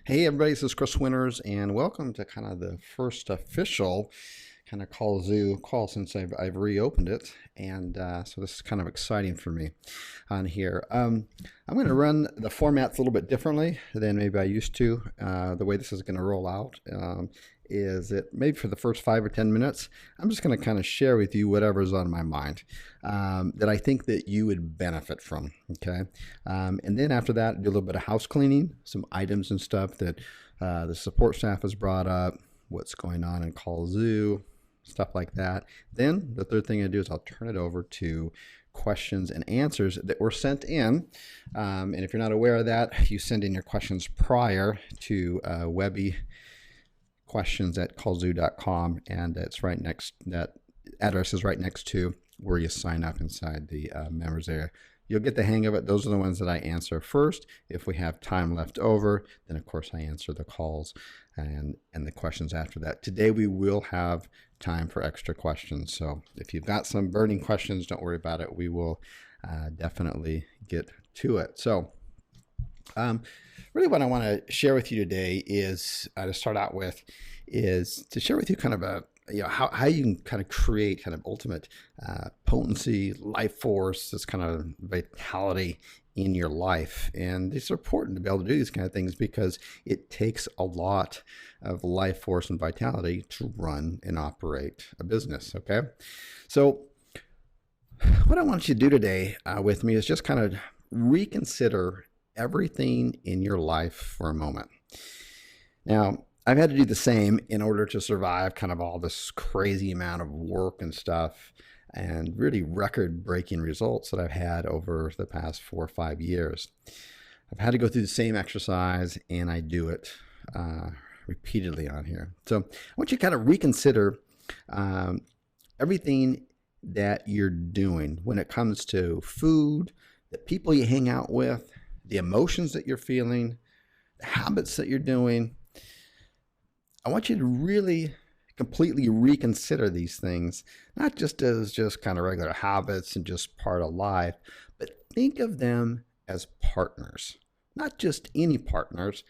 Hey everybody, this is Chris Winters, and welcome to kind of the first official kind of Call Zoo call since I've reopened it, and so this is kind of exciting for me on here. I'm going to run the formats a little bit differently than maybe I used to. The way this is going to roll out is that maybe for the first 5 or 10 minutes, I'm just going to kind of share with you whatever's on my mind that I think that you would benefit from. Okay, and then after that, do a little bit of house cleaning, some items and stuff that the support staff has brought up, what's going on in Call Zoo, stuff like that. Then the third thing I do is I'll turn it over to questions and answers that were sent in. And if you're not aware of that, you send in your questions prior to Webby questions at callzoo.com, and it's right next, that address is right next to where you sign up inside the members area. You'll get the hang of it. Those are the ones that I answer first. If we have time left over, then of course I answer the calls and the questions after that. Today we will have time for extra questions. So if you've got some burning questions, don't worry about it. We will definitely get to it. So really what I want to share with you today is to start out with is to share with you kind of a how you can kind of create kind of ultimate potency, life force, this kind of vitality in your life. And it's important to be able to do these kind of things because it takes a lot of life force and vitality to run and operate a business. Okay, so what I want you to do today with me is just kind of reconsider everything in your life for a moment. Now, I've had to do the same in order to survive kind of all this crazy amount of work and stuff and really record-breaking results that I've had over the past 4 or 5 years. I've had to go through the same exercise, and I do it repeatedly on here. So I want you to kind of reconsider everything that you're doing when it comes to food, the people you hang out with, the emotions that you're feeling, the habits that you're doing. I want you to really completely reconsider these things, not just as just kind of regular habits and just part of life, but think of them as partners, not just any partners.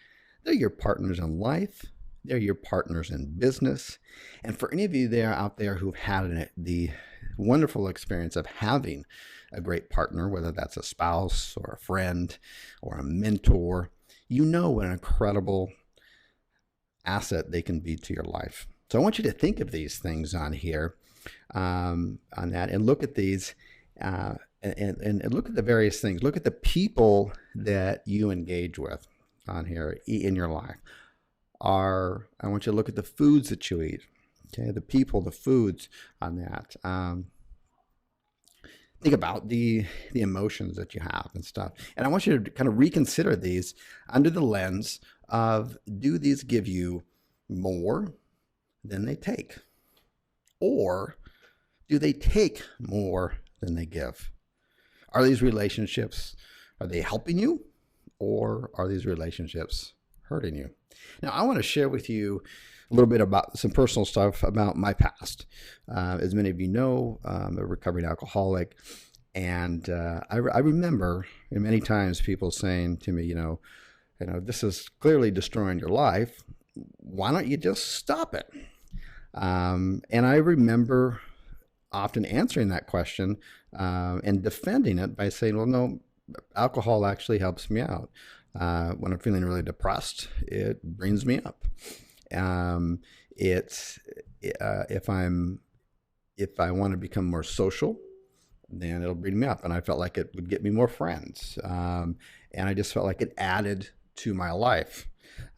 They're your partners in life. They're your partners in business. And for any of you there out there who've had the wonderful experience of having a great partner, whether that's a spouse or a friend or a mentor, you know what an incredible asset they can be to your life. So I want you to think of these things on here, on that, and look at these, and look at the various things. Look at the people that you engage with on here in your life. I want you to look at the foods that you eat. Okay, the people, the foods on that. Think about the emotions that you have and stuff. And I want you to kind of reconsider these under the lens of, do these give you more than they take? Or do they take more than they give? Are these relationships, are they helping you? Or are these relationships hurting you? Now, I want to share with you a little bit about some personal stuff about my past. As many of you know, I'm a recovering alcoholic. And I remember many times people saying to me, this is clearly destroying your life. Why don't you just stop it? And I remember often answering that question and defending it by saying, well, no, alcohol actually helps me out. When I'm feeling really depressed, it brings me up. If I want to become more social, then it'll bring me up. And I felt like it would get me more friends. And I just felt like it added to my life.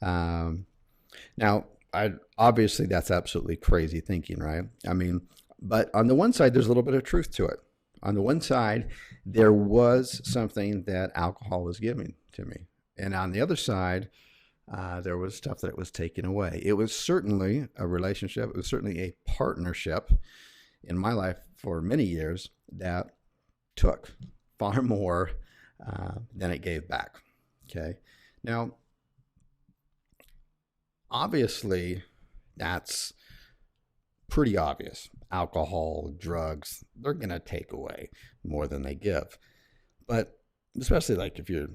Now, obviously that's absolutely crazy thinking, right? I mean, but on the one side, there's a little bit of truth to it. On the one side, there was something that alcohol was giving to me. And on the other side, there was stuff that it was taking away. It was certainly a relationship. It was certainly a partnership in my life for many years that took far more than it gave back. Okay. Now, obviously, that's pretty obvious. Alcohol, drugs, they're going to take away more than they give. But especially like if you're,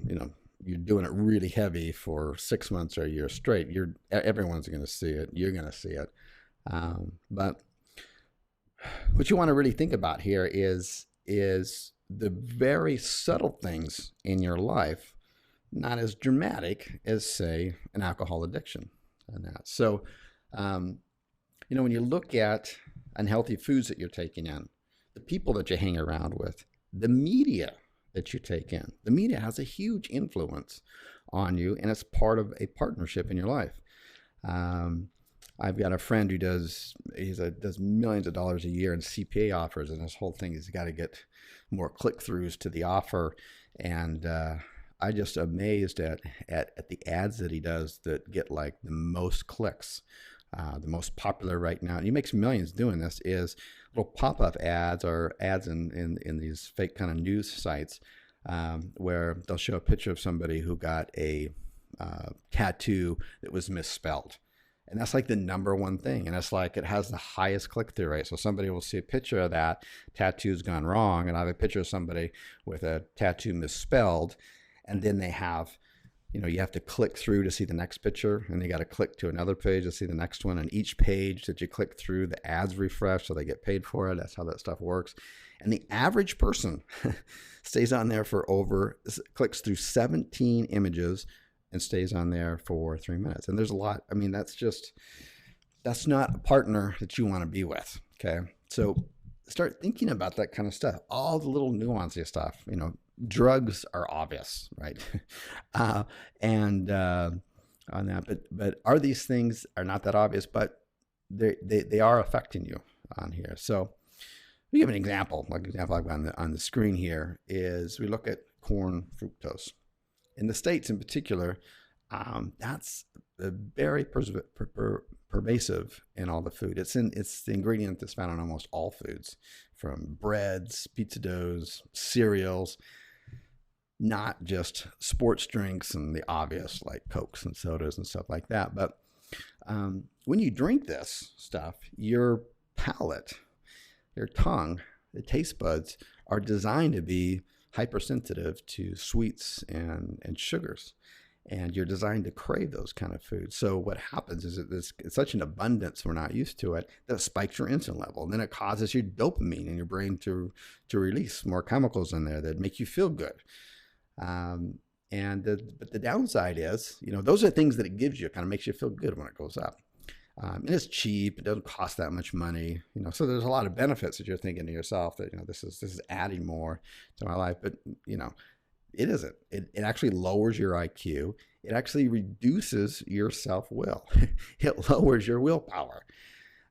you're doing it really heavy for 6 months or a year straight, everyone's going to see it. You're going to see it. But what you want to really think about here is the very subtle things in your life, not as dramatic as, say, an alcohol addiction. And that. So, when you look at unhealthy foods that you're taking in, the people that you hang around with, the media that you take in, the media has a huge influence on you, and it's part of a partnership in your life. I've got a friend who does millions of dollars a year in CPA offers, and his whole thing is got to get more click-throughs to the offer. And I just amazed at the ads that he does that get like the most clicks. The most popular right now, and he makes millions doing this, is little pop-up ads or ads in these fake kind of news sites where they'll show a picture of somebody who got a tattoo that was misspelled. And that's like the number one thing. And it's like it has the highest click-through rate. So somebody will see a picture of that tattoo's gone wrong, and I have a picture of somebody with a tattoo misspelled, and then they have, you have to click through to see the next picture, and you got to click to another page to see the next one. And each page that you click through, the ads refresh, so they get paid for it. That's how that stuff works. And the average person stays on there clicks through 17 images and stays on there for 3 minutes. And there's a lot. I mean, that's not a partner that you want to be with. Okay. So start thinking about that kind of stuff, all the little nuances stuff, drugs are obvious, right? On that, but are these things are not that obvious, but they are affecting you on here. So we give an example. Like example I've got on the screen here is we look at corn fructose. In the States in particular, that's very pervasive in all the food. It's the ingredient that's found in almost all foods, from breads, pizza doughs, cereals, not just sports drinks and the obvious like Cokes and sodas and stuff like that. But when you drink this stuff, your palate, your tongue, the taste buds are designed to be hypersensitive to sweets and sugars. And you're designed to crave those kind of foods. So what happens is it's such an abundance, we're not used to it, that it spikes your insulin level. And then it causes your dopamine in your brain to release more chemicals in there that make you feel good. But the downside is, those are things that it gives you. It kind of makes you feel good when it goes up. And it's cheap. It doesn't cost that much money. So there's a lot of benefits that you're thinking to yourself that, this is adding more to my life. But, it isn't. It actually lowers your IQ. It actually reduces your self-will. It lowers your willpower.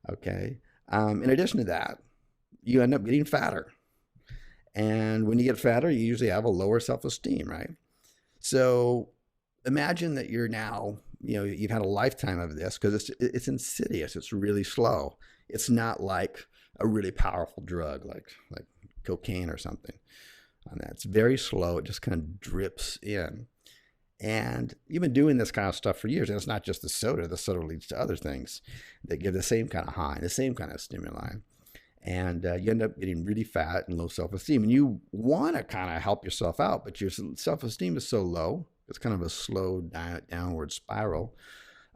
Okay. In addition to that, you end up getting fatter. And when you get fatter, you usually have a lower self-esteem, right? So imagine that you're now, you've had a lifetime of this, because it's insidious. It's really slow. It's not like a really powerful drug like cocaine or something. On that. It's very slow. It just kind of drips in. And you've been doing this kind of stuff for years. And it's not just the soda. The soda leads to other things that give the same kind of high, the same kind of stimuli. And you end up getting really fat and low self-esteem. And you want to kind of help yourself out, but your self-esteem is so low. It's kind of a slow downward spiral.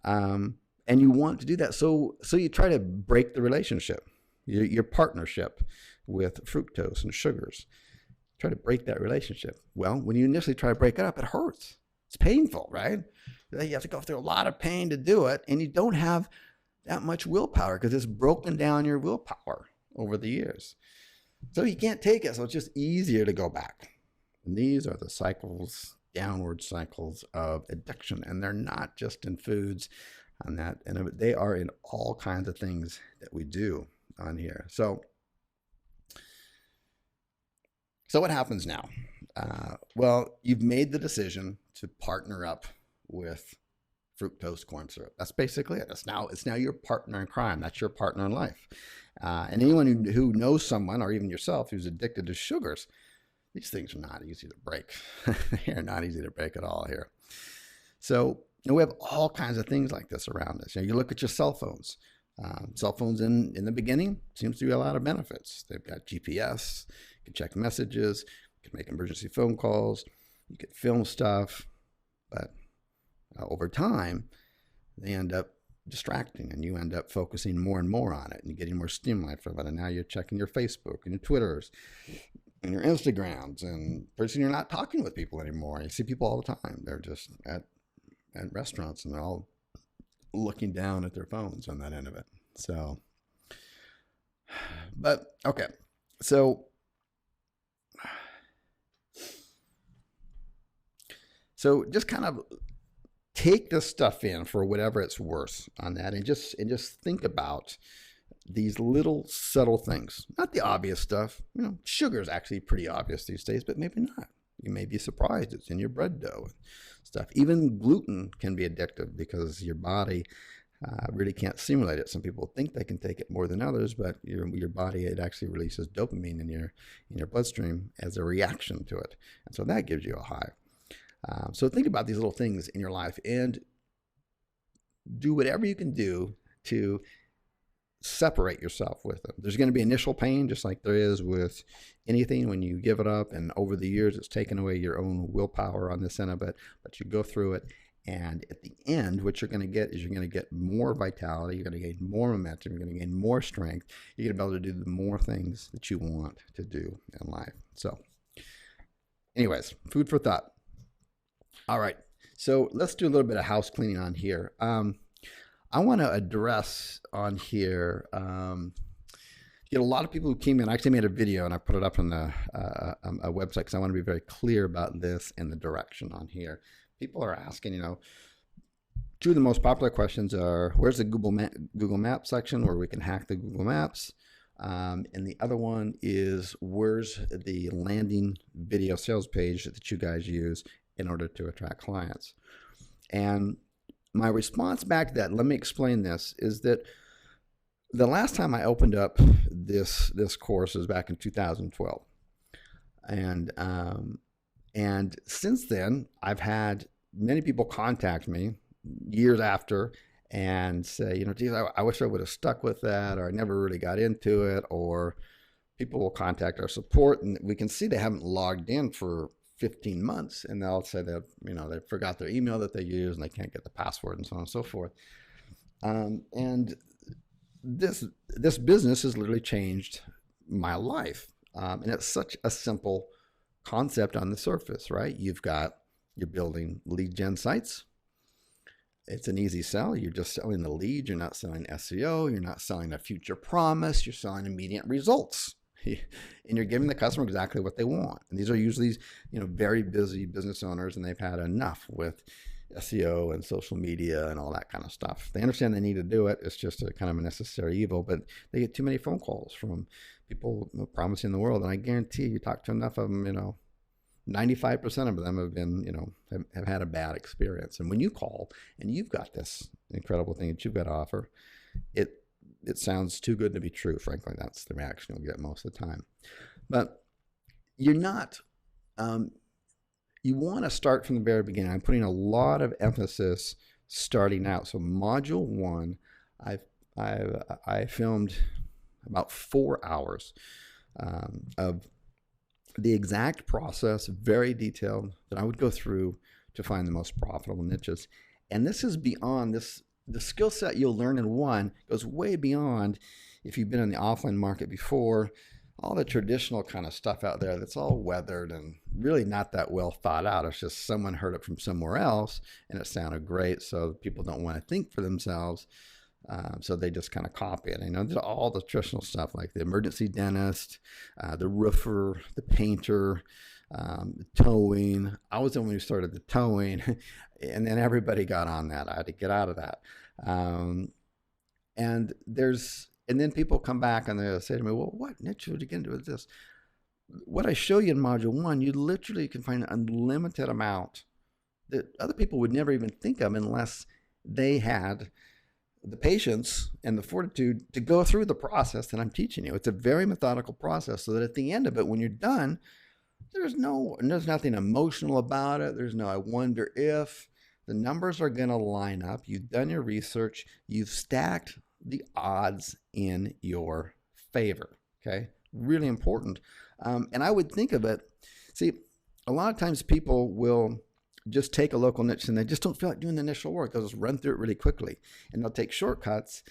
And you want to do that. So you try to break the relationship, your partnership with fructose and sugars. Try to break that relationship. Well, when you initially try to break it up, it hurts. It's painful, right? You have to go through a lot of pain to do it, and you don't have that much willpower because it's broken down your willpower over the years. So you can't take it, so it's just easier to go back. And these are the cycles, downward cycles of addiction, and they're not just in foods and that, and they are in all kinds of things that we do on here. So what happens now? Well, you've made the decision to partner up with fructose corn syrup. That's basically it. It's now your partner in crime. That's your partner in life. And anyone who knows someone, or even yourself, who's addicted to sugars, these things are not easy to break. They're not easy to break at all here. So we have all kinds of things like this around us. You look at your cell phones. Cell phones in the beginning seems to be a lot of benefits. They've got GPS. You can check messages, you can make emergency phone calls, you can film stuff, But over time, they end up distracting, and you end up focusing more and more on it and getting more stimuli from it. And now you're checking your Facebook and your Twitters and your Instagrams, and pretty soon you're not talking with people anymore. You see people all the time. They're just at restaurants, and they're all looking down at their phones on that end of it. So, but okay. So just kind of take this stuff in for whatever it's worth on that, and just think about these little subtle things, not the obvious stuff. Sugar is actually pretty obvious these days, but maybe not. You may be surprised it's in your bread dough and stuff. Even gluten can be addictive because your body really can't simulate it. Some people think they can take it more than others, but your body, it actually releases dopamine in your bloodstream as a reaction to it, and so that gives you a high. So think about these little things in your life and do whatever you can do to separate yourself with them. There's going to be initial pain, just like there is with anything when you give it up, and over the years it's taken away your own willpower on this end of it, but you go through it, and at the end what you're going to get is you're going to get more vitality, you're going to gain more momentum, you're going to gain more strength, you're going to be able to do the more things that you want to do in life. So anyways, food for thought. All right, so let's do a little bit of house cleaning on here. I want to address on here, a lot of people who came in. I actually made a video and I put it up on a website because I want to be very clear about this and the direction on here. People are asking, two of the most popular questions are, where's the Google Maps section where we can hack the Google Maps? And the other one is, where's the landing video sales page that you guys use in order to attract clients? And my response back to that, let me explain this, is that the last time I opened up this course was back in 2012. And since then, I've had many people contact me years after and say, geez, I wish I would have stuck with that, or I never really got into it, or people will contact our support and we can see they haven't logged in for 15 months, and they'll say that they forgot their email that they use and they can't get the password and so on and so forth. And this business has literally changed my life, and it's such a simple concept on the surface, right? You're building lead gen sites. It's an easy sell. You're just selling the lead. You're not selling SEO. You're not selling a future promise. You're selling immediate results. And you're giving the customer exactly what they want. And these are usually, very busy business owners, and they've had enough with SEO and social media and all that kind of stuff. They understand they need to do it. It's just a kind of a necessary evil, but they get too many phone calls from people promising the world. And I guarantee you talk to enough of them, 95% of them have been, have had a bad experience. And when you call and you've got this incredible thing that you've got to offer, it sounds too good to be true. Frankly, that's the reaction you'll get most of the time. But you're not, you want to start from the very beginning. I'm putting a lot of emphasis starting out. So module 1, I filmed about 4 hours of the exact process, very detailed, that I would go through to find the most profitable niches. And this is beyond this. The skill set you'll learn in 1 goes way beyond if you've been in the offline market before, all the traditional kind of stuff out there that's all weathered and really not that well thought out. It's just someone heard it from somewhere else and it sounded great, so people don't want to think for themselves, so they just kind of copy it. There's all the traditional stuff like the emergency dentist, the roofer, the painter, towing. I was the one who started the towing, and then everybody got on that. I had to get out of that. And then people come back and they say to me, well, what niche would you get into with this? What I show you in module 1, you literally can find an unlimited amount that other people would never even think of unless they had the patience and the fortitude to go through the process that I'm teaching you. It's a very methodical process, so that at the end of it, when you're done, there's nothing emotional about it. There's no I wonder if. The numbers are going to line up. You've done your research. You've stacked the odds in your favor. Okay, really important. And I would think of it. See, a lot of times people will just take a local niche and they just don't feel like doing the initial work. They'll just run through it really quickly and they'll take shortcuts.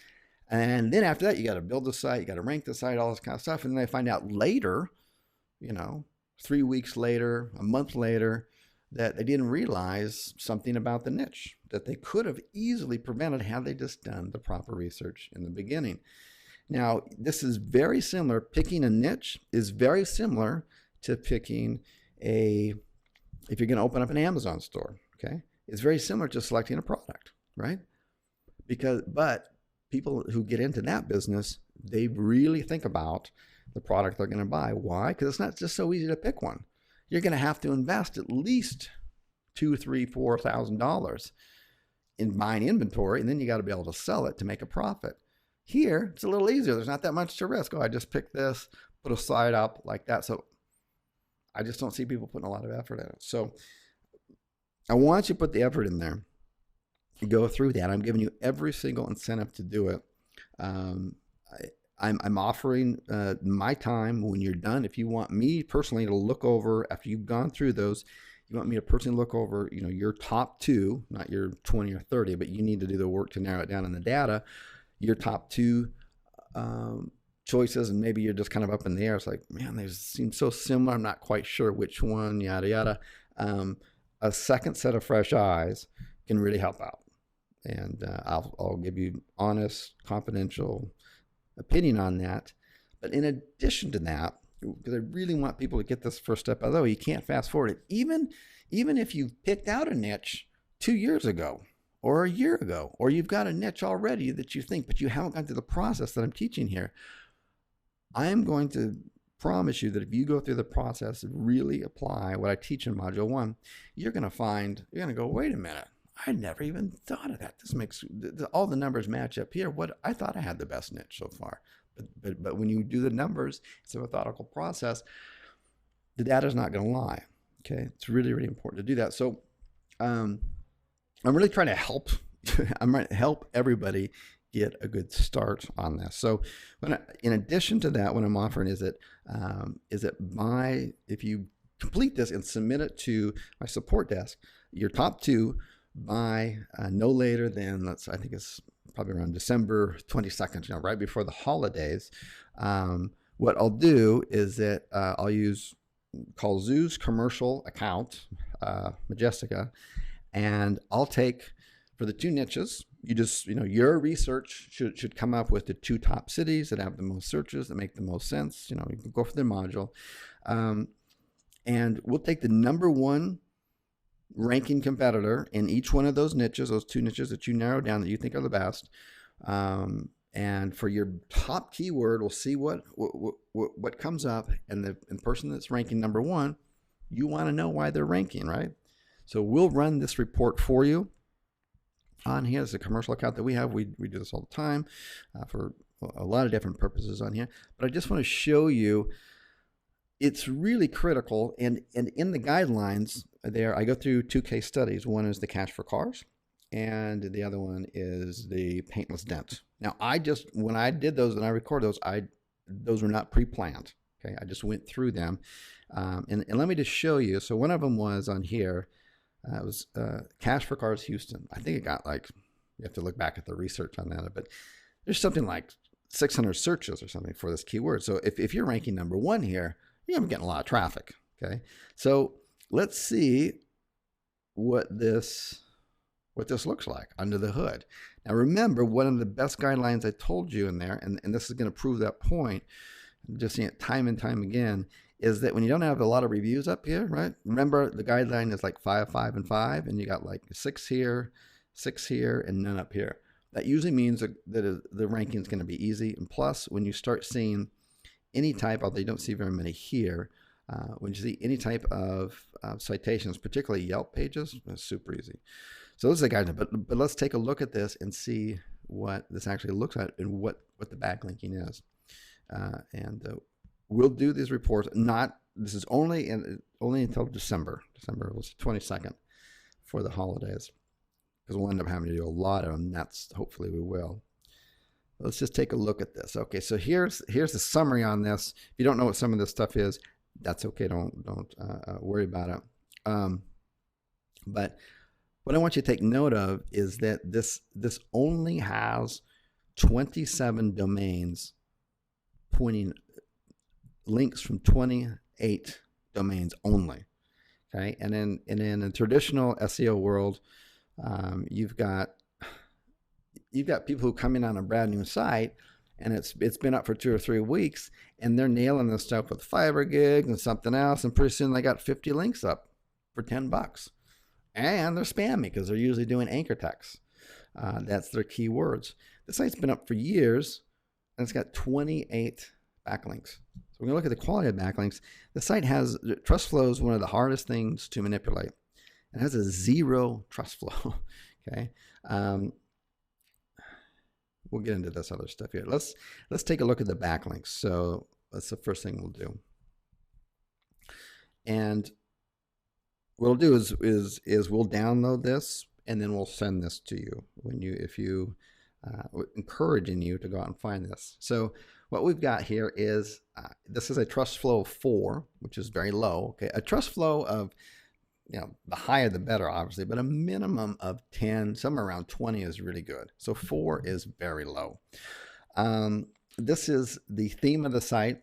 And then after that, you got to build the site, you got to rank the site, all this kind of stuff. And then they find out later, 3 weeks later, a month later, that they didn't realize something about the niche that they could have easily prevented had they just done the proper research in the beginning. Now, this is very similar. Picking a niche is very similar to picking if you're going to open up an Amazon store, okay? It's very similar to selecting a product, right? But people who get into that business, they really think about the product they're going to buy. Why? Because it's not just so easy to pick one. You're going to have to invest at least $2,000, $3,000, $4,000 in buying inventory, and then you got to be able to sell it to make a profit. Here, it's a little easier. There's not that much to risk. Oh, I just picked this, put a site up like that. So I just don't see people putting a lot of effort in it. So I want you to put the effort in there. Go through that. I'm giving you every single incentive to do it. I'm offering my time when you're done. If you want me personally to look over after you've gone through those, you want me to personally look over, your top 2, not your 20 or 30, but you need to do the work to narrow it down in the data. Your top 2 choices, and maybe you're just kind of up in the air. It's like, man, they seem so similar. I'm not quite sure which one, yada, yada. A second set of fresh eyes can really help out. And I'll give you honest, confidential opinion on that. But in addition to that, because I really want people to get this first step out of the way, you can't fast forward it. Even if you've picked out a niche 2 years ago or a year ago, or you've got a niche already that you think, but you haven't gone through the process that I'm teaching here, I am going to promise you that if you go through the process and really apply what I teach in Module 1, you're going to go, wait a minute, I never even thought of that. This makes all the numbers match up here. I thought I had the best niche so far. But when you do the numbers, it's a methodical process. The data is not going to lie. Okay, it's really, really important to do that. So I'm really trying to help. I'm trying to help everybody get a good start on this. So in addition to that, what I'm offering is that if you complete this and submit it to my support desk, your top 2 by no later than, I think it's probably around December 22nd, right before the holidays. What I'll do is that I'll call Zoo's commercial account, Majestica, and I'll take, for the 2 niches, your research should come up with the 2 top cities that have the most searches, that make the most sense. You can go for their module. And we'll take the number 1 ranking competitor in each one of those niches, those 2 niches that you narrow down that you think are the best. And for your top keyword, we'll see what comes up. And the person that's ranking number 1, you want to know why they're ranking, right? So we'll run this report for you on here. It's a commercial account that we have. We do this all the time for a lot of different purposes on here. But I just want to show you it's really critical. And in the guidelines there, I go through 2 case studies. One is the Cash for Cars, and the other one is the paintless dent. Now, when I did those and I recorded those, those were not pre-planned. Okay, I just went through them. And let me just show you. So one of them was on here. It was Cash for Cars Houston. I think it got you have to look back at the research on that, but there's something like 600 searches or something for this keyword. So if you're ranking number 1 here, you're getting a lot of traffic. Okay, so let's see what this looks like under the hood. Now remember, one of the best guidelines I told you in there, and this is going to prove that point, I'm just seeing it time and time again, is that when you don't have a lot of reviews up here, right? Remember, the guideline is like 5, 5, and 5, and you got like 6 here, 6 here, and none up here. That usually means that the ranking is going to be easy. And plus, when you start seeing any type, although you don't see very many here, when you see any type of citations, particularly Yelp pages, it's super easy. So this is a guideline, but let's take a look at this and see what this actually looks like and what the backlinking is. We'll do these reports. This is only until December. December was 22nd for the holidays, because we'll end up having to do a lot of them. Hopefully we will. Let's just take a look at this. Okay, so here's the summary on this. If you don't know what some of this stuff is, that's okay. Don't worry about it. But what I want you to take note of is that this only has 27 domains pointing links from 28 domains only. Okay, and then in the traditional SEO world, you've got people who come in on a brand new site, and it's been up for 2 or 3 weeks, and they're nailing this stuff with FiberGig and something else, and pretty soon they got 50 links up for $10, and they're spammy because they're usually doing anchor text. That's their keywords. The site's been up for years, and it's got 28 backlinks. So we're going to look at the quality of backlinks. The site has, trust flow is one of the hardest things to manipulate. It has a 0 trust flow. Okay. We'll get into this other stuff here. Let's take a look at the backlinks. So that's the first thing we'll do. And what we'll do is we'll download this, and then we'll send this to you if you encouraging you to go out and find this. So what we've got here is this is a trust flow of 4, which is very low. Okay, a trust flow of, the higher the better, obviously, but a minimum of 10, somewhere around 20 is really good. So 4 is very low. This is the theme of the site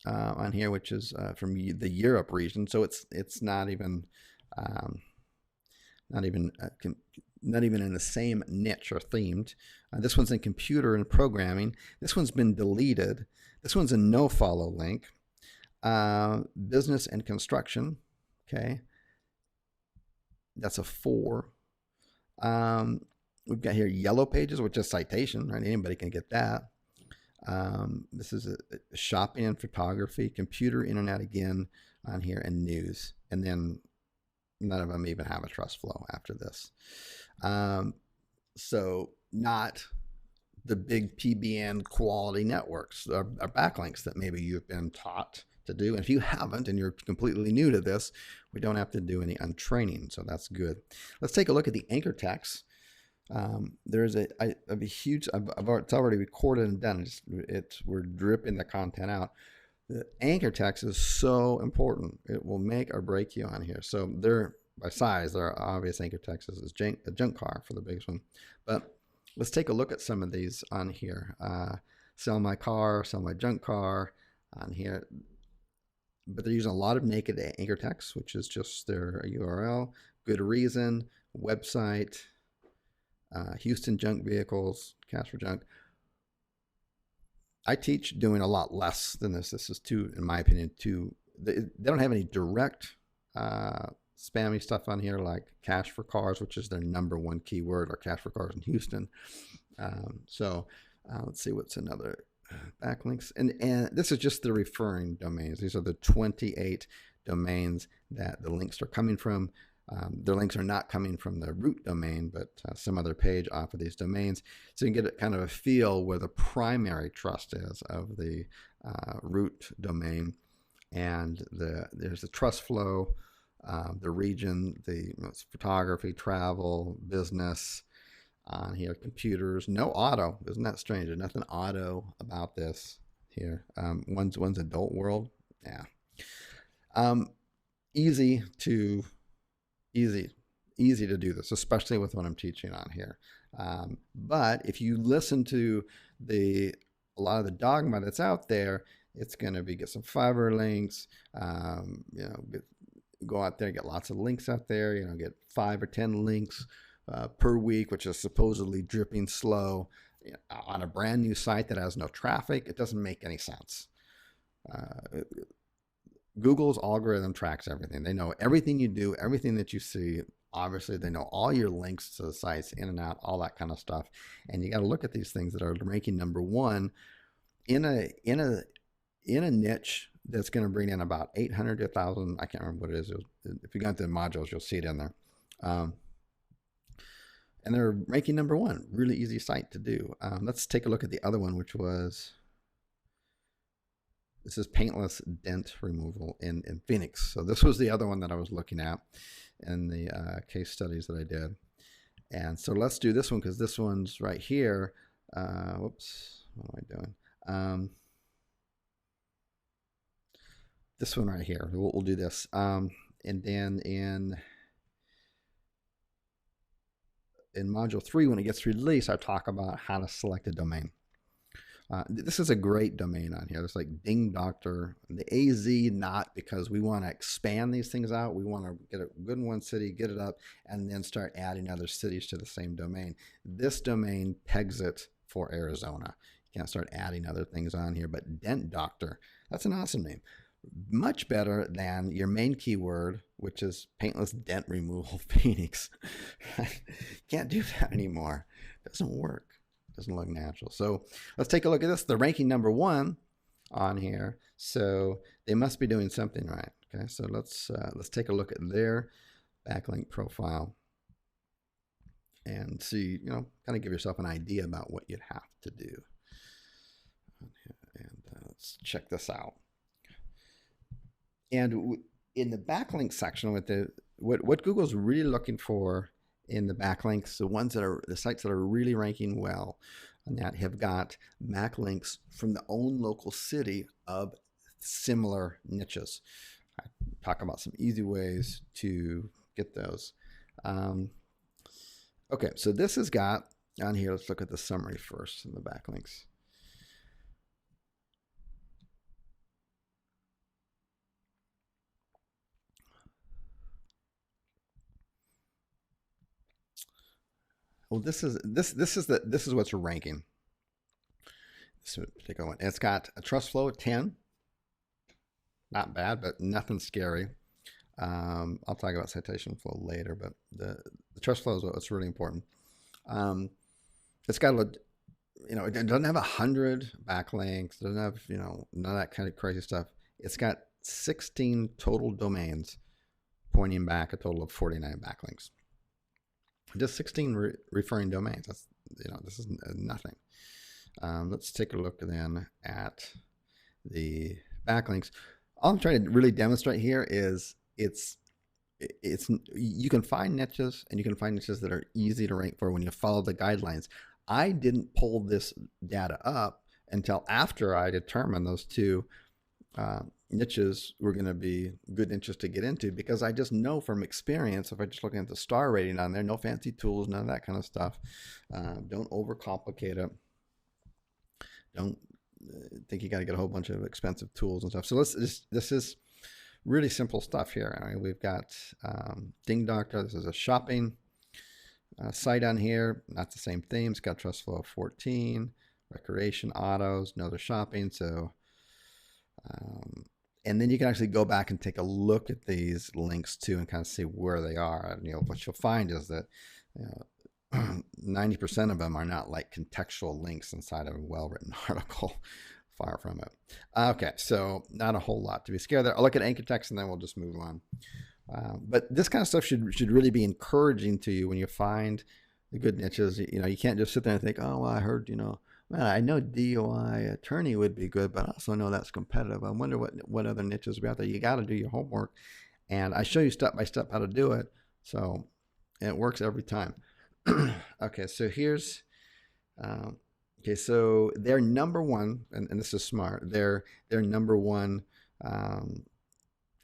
on here, which is from the Europe region. So it's not even in the same niche or themed. This one's in computer and programming. This one's been deleted. This one's a no follow link. Business and construction. Okay. That's a 4. We've got here yellow pages, which is citation, right? Anybody can get that. This is a shopping and photography, computer, internet again on here, and news. And then none of them even have a trust flow after this. So not the big PBN quality networks or backlinks that maybe you've been taught to do. And if you haven't and you're completely new to this, we don't have to do any untraining. So that's good. Let's take a look at the anchor text. There's a huge, it's already recorded and done. We're dripping the content out. The anchor text is so important. It will make or break you on here. So by size, there are obvious anchor texts. This is a junk car for the biggest one. But let's take a look at some of these on here. Sell my car, sell my junk car on here. But they're using a lot of naked anchor text, which is just their URL, good reason, website, Houston junk vehicles, cash for junk. I teach doing a lot less than this. This is in my opinion, they don't have any direct spammy stuff on here like cash for cars, which is their #1 keyword, or cash for cars in Houston. Let's see what's another backlinks. And this is just the referring domains. These are the 28 domains that the links are coming from. Their links are not coming from the root domain, but some other page off of these domains. So you can get kind of a feel where the primary trust is of the root domain. And there's the trust flow, the region, it's photography, travel, business on here, computers, no auto. Isn't that strange? There's nothing auto about this here. One's adult world. Yeah. Easy to do this, especially with what I'm teaching on here. But if you listen to a lot of the dogma that's out there, it's going to be get some Fiverr links, go out there, get lots of links out there, get 5 or 10 links per week, which is supposedly dripping slow on a brand new site that has no traffic. It doesn't make any sense. Google's algorithm tracks everything. They know everything you do, everything that you see. Obviously, they know all your links to the sites, in and out, all that kind of stuff. And you got to look at these things that are ranking #1 in a niche that's going to bring in about 800 to 1,000. I can't remember what it is. If you go into the modules, you'll see it in there. And they're ranking #1. Really easy site to do. Let's take a look at the other one, which was, this is paintless dent removal in Phoenix. So this was the other one that I was looking at in the case studies that I did. And so let's do this one, because this one's right here. Whoops, what am I doing? This one right here. We'll do this. And then in in module 3, when it gets released, I talk about how to select a domain. This is a great domain on here. It's like Ding Doctor, the AZ, not because we want to expand these things out. We want to get a good in one city, get it up, and then start adding other cities to the same domain. This domain pegs it for Arizona. You can't start adding other things on here, but Dent Doctor, that's an awesome name. Much better than your main keyword, which is paintless dent removal Phoenix. Can't do that anymore. Doesn't work. Doesn't look natural. So let's take a look at this. They're ranking #1 on here, so they must be doing something right. Okay, so let's take a look at their backlink profile and see, kind of give yourself an idea about what you'd have to do. And let's check this out. And in the backlink section, with what Google's really looking for in the backlinks, the sites that are really ranking well, and that have got backlinks from the own local city of similar niches. I talk about some easy ways to get those. Okay, so this has got on here. Let's look at the summary first in the backlinks. Well, this is what's ranking. This particular one. It's got a trust flow of 10. Not bad, but nothing scary. I'll talk about citation flow later, but the trust flow is what's really important. It's got it doesn't have 100 backlinks. It doesn't have none of that kind of crazy stuff. It's got 16 total domains pointing back a total of 49 backlinks. Just 16 referring domains. That's this is nothing. Let's take a look then at the backlinks. All I'm trying to really demonstrate here is you can find niches, and you can find niches that are easy to rank for when you follow the guidelines. I didn't pull this data up until after I determined those two niches were going to be good niches to get into, because I just know from experience, if I just look at the star rating on there, no fancy tools, none of that kind of stuff. Don't overcomplicate it. Don't think you got to get a whole bunch of expensive tools and stuff. So this is really simple stuff here. I mean, we've got Ding Doctor. This is a shopping site on here. Not the same theme. It's got trust flow of 14, recreation, autos, no other shopping. So and then you can actually go back and take a look at these links too, and kind of see where they are. And, what you'll find is that 90% of them are not like contextual links inside of a well-written article. Far from it. Okay, so not a whole lot to be scared there. I'll look at anchor text and then we'll just move on. But this kind of stuff should really be encouraging to you when you find the good niches. You can't just sit there and think, oh, well, I heard, man, I know DOI attorney would be good, but I also know that's competitive. I wonder what other niches are out there. You got to do your homework, and I show you step by step how to do it. So it works every time. Okay, so here's okay. So their #1, and this is smart. Their #1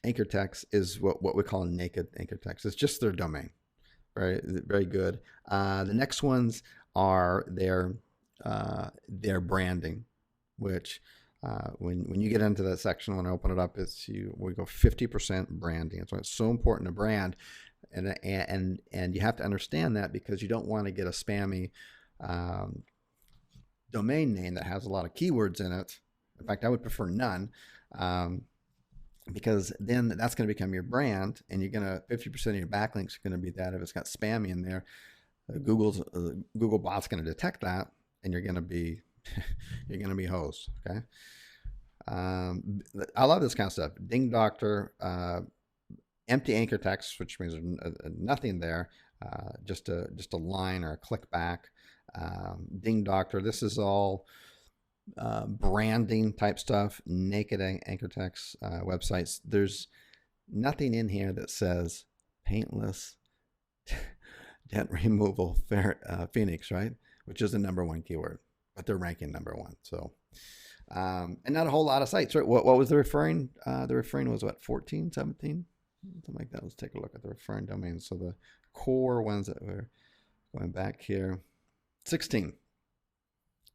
anchor text is what we call a naked anchor text. It's just their domain. Very good. The next ones are their branding, which when you get into that section, when I open it up, we go 50% branding. So it's so important to brand, and you have to understand that, because you don't want to get a spammy domain name that has a lot of keywords in it. In fact, I would prefer none, because then that's going to become your brand, and 50% of your backlinks are going to be that. If it's got spammy in there, Google bot's going to detect that, and you're going to be hosed. Okay. I love this kind of stuff. Ding Doctor, empty anchor text, which means nothing there, just a line or a click back. Ding Doctor, this is all branding type stuff. Naked anchor text websites. There's nothing in here that says paintless dent removal Phoenix, right? Which is the #1 keyword, but they're ranking #1. So, and not a whole lot of sites, right? What was the referring? The referring was what, 14, 17, something like that. Let's take a look at the referring domains. So the core ones that were Going back here, 16.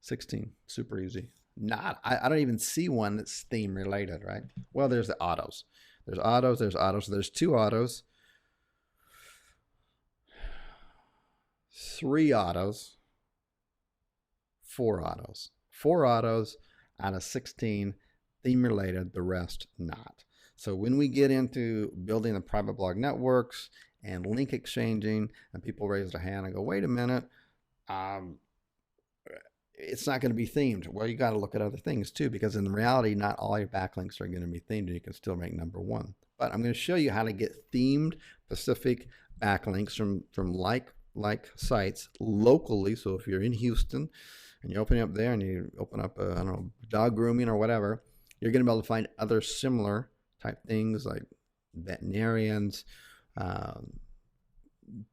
16, super easy. I don't even see one that's theme related, right? Well, there's the autos. There's autos, there's autos. There's 2 autos, 3 autos, 4 autos. 4 autos out of 16 theme related, the rest not. So when we get into building the private blog networks and link exchanging, and people raise their hand and go, wait a minute, it's not going to be themed. Well, you got to look at other things too, because in reality, not all your backlinks are going to be themed, and you can still rank number 1. But I'm going to show you how to get themed specific backlinks from like sites locally. So if you're in Houston and you open up there and you open up, I don't know, dog grooming or whatever, you're going to be able to find other similar type things like veterinarians,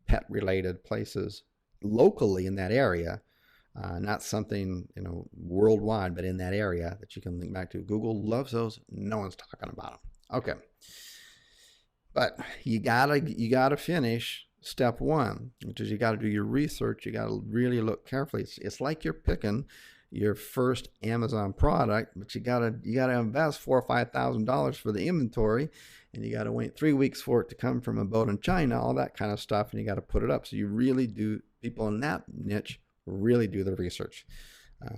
pet related places locally in that area. Not something, worldwide, but in that area that you can link back to. Google loves those. No one's talking about them. Okay. But you gotta finish step 1, which is you gotta do your research. You gotta really look carefully. It's like you're picking your first Amazon product, but you gotta invest $4,000 or $5,000 for the inventory, and you gotta wait 3 weeks for it to come from a boat in China, all that kind of stuff, and you gotta put it up. So you really do, people in that niche really do the research.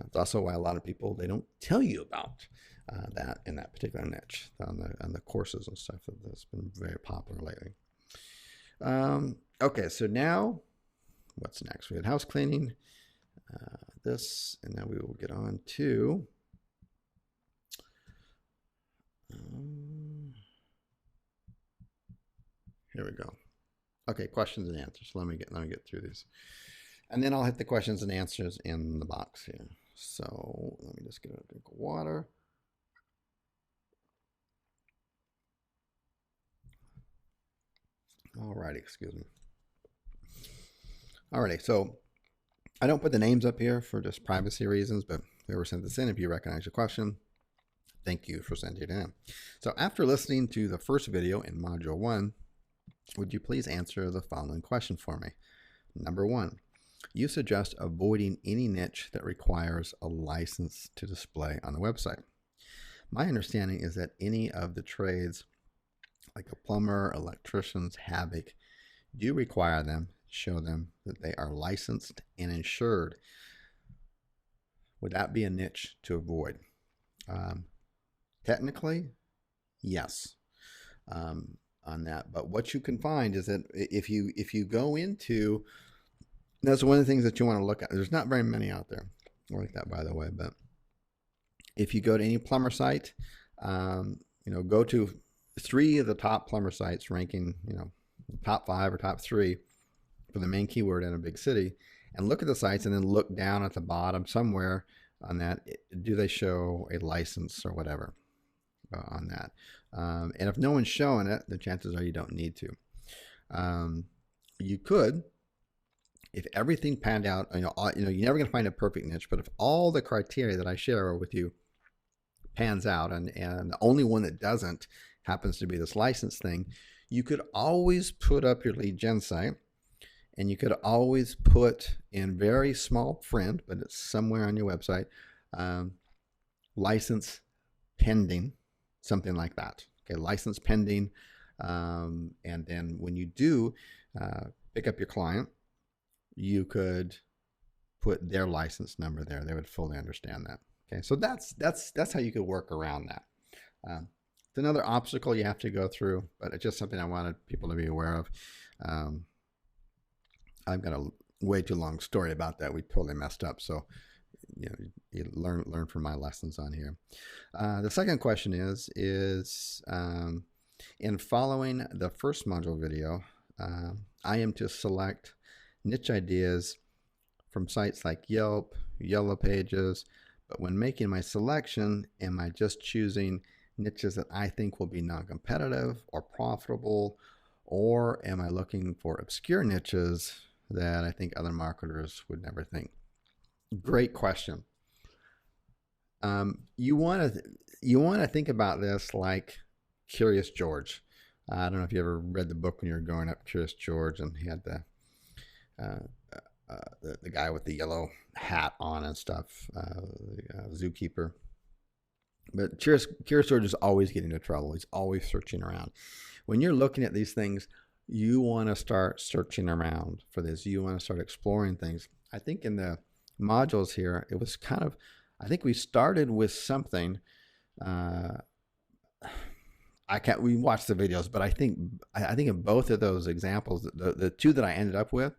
It's also why a lot of people, they don't tell you about that in that particular niche on the courses and stuff that's been very popular lately. Okay, so now what's next? We had house cleaning, this, and now we will get on to here we go. Okay, questions and answers. Let me get through these. And then I'll hit the questions and answers in the box here. So let me just get a drink of water. Alrighty, excuse me. Alrighty, so I don't put the names up here for just privacy reasons, but whoever sent this in, if you recognize your question, thank you for sending it in. So after listening to the first video in Module 1, would you please answer the following question for me? Number 1. You suggest avoiding any niche that requires a license to display on the website. My understanding is that any of the trades, like a plumber, electricians, havoc, do require them, show them that they are licensed and insured. Would that be a niche to avoid? Technically, yes, on that. But what you can find is that if you go into, that's one of the things that you want to look at. There's not very many out there like that, by the way. But if you go to any plumber site, go to 3 of the top plumber sites ranking, top 5 or top 3 for the main keyword in a big city, and look at the sites and then look down at the bottom somewhere on that. Do they show a license or whatever on that? And if no one's showing it, the chances are you don't need to. You could, if everything panned out, you're never going to find a perfect niche, but if all the criteria that I share with you pans out and the only one that doesn't happens to be this license thing, you could always put up your lead gen site, and you could always put in very small print, but it's somewhere on your website, license pending, something like that. Okay, license pending. And then when you do pick up your client, you could put their license number there. They would fully understand that. Okay, so that's how you could work around that. It's another obstacle you have to go through, but it's just something I wanted people to be aware of. I've got a way too long story about that. We totally messed up. So you learn from my lessons on here. The second question is in following the first module video, I am to select niche ideas from sites like Yelp, Yellow Pages, but when making my selection, am I just choosing niches that I think will be non-competitive or profitable, or am I looking for obscure niches that I think other marketers would never think? Great question. You want to think about this like Curious George. I don't know if you ever read the book when you were growing up, Curious George, and he had the guy with the yellow hat on and stuff, zookeeper. But Curious George is always getting into trouble. He's always searching around. When you're looking at these things, you want to start searching around for this. You want to start exploring things. I think in the modules here, it was kind of, I think we started with something. We watched the videos, but I think in both of those examples, the two that I ended up with,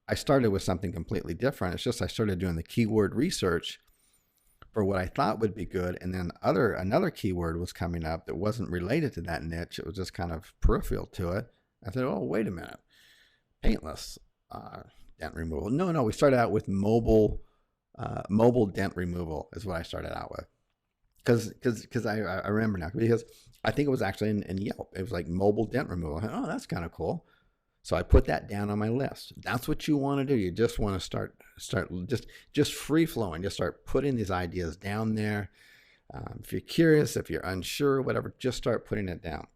I started with something completely different. It's just I started doing the keyword research for what I thought would be good, and then another keyword was coming up that wasn't related to that niche. It was just kind of peripheral to it. I said, oh, wait a minute, paintless dent removal. No, we started out with mobile dent removal is what I started out with. Because I remember now, because I think it was actually in Yelp. It was like mobile dent removal. I thought, oh, that's kind of cool. So I put that down on my list. That's what you want to do. You just want to start just free flowing. Just start putting these ideas down there. If you're curious, if you're unsure, whatever, just start putting it down.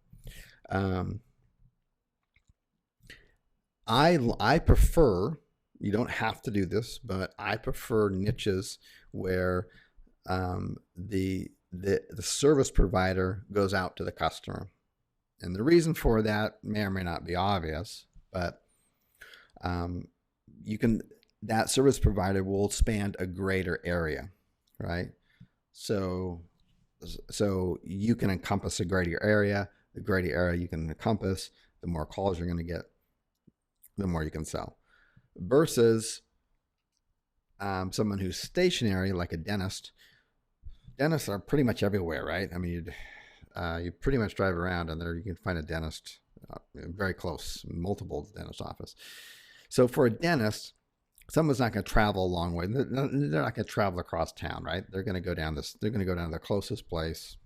I prefer, you don't have to do this, but I prefer niches where the service provider goes out to the customer. And the reason for that may or may not be obvious, but that service provider will span a greater area, right? So you can encompass a greater area. The greater area you can encompass, the more calls you're going to get, the more you can sell. Versus someone who's stationary, like a dentist. Dentists are pretty much everywhere, right? I mean, you pretty much drive around and there you can find a dentist very close, multiple dentist office. So for a dentist, someone's not going to travel a long way. They're not going to travel across town, right? They're going to go down They're going to go down to the closest place,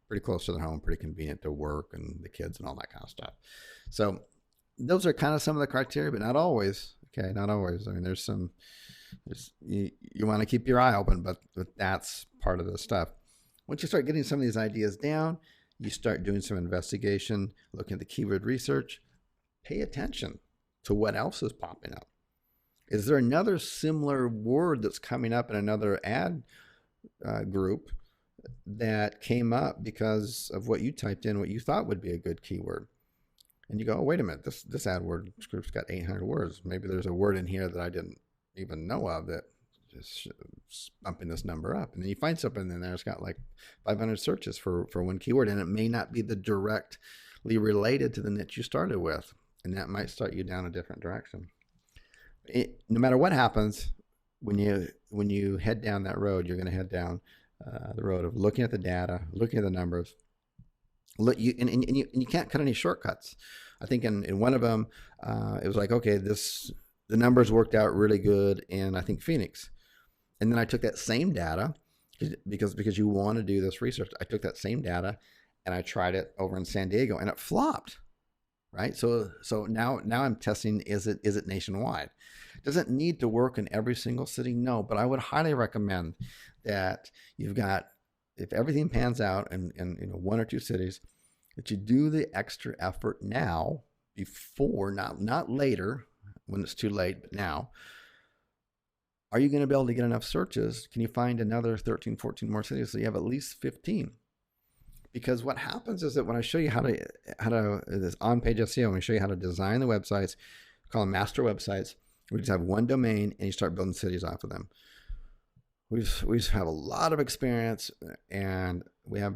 pretty close to their home, pretty convenient to work and the kids and all that kind of stuff. So those are kind of some of the criteria, but not always. Okay, not always. I mean, you want to keep your eye open, but that's part of the stuff. Once you start getting some of these ideas down, you start doing some investigation, looking at the keyword research, pay attention to what else is popping up. Is there another similar word that's coming up in another ad group that came up because of what you typed in, what you thought would be a good keyword? And you go, oh, wait a minute, this ad word group's got 800 words. Maybe there's a word in here that I didn't even know of that just bumping this number up. And then you find something in there that's got like 500 searches for one keyword, and it may not be the directly related to the niche you started with. And that might start you down a different direction. No matter what happens, when you head down that road, you're going to head down the road of looking at the data, looking at the numbers. And you can't cut any shortcuts. I think in one of them, it was like, okay, the numbers worked out really good in, I think, Phoenix. And then I took that same data, because you want to do this research. I took that same data and I tried it over in San Diego, and it flopped. Right? So now I'm testing, is it nationwide? Does it need to work in every single city? No, but I would highly recommend that if everything pans out in one or two cities, that you do the extra effort now, before, not later when it's too late, but now. Are you going to be able to get enough searches? Can you find another 13, 14 more cities so you have at least 15? Because what happens is that when I show you how to this on-page SEO, when I show you how to design the websites, call them master websites, we just have one domain and you start building cities off of them. We just have a lot of experience, and we have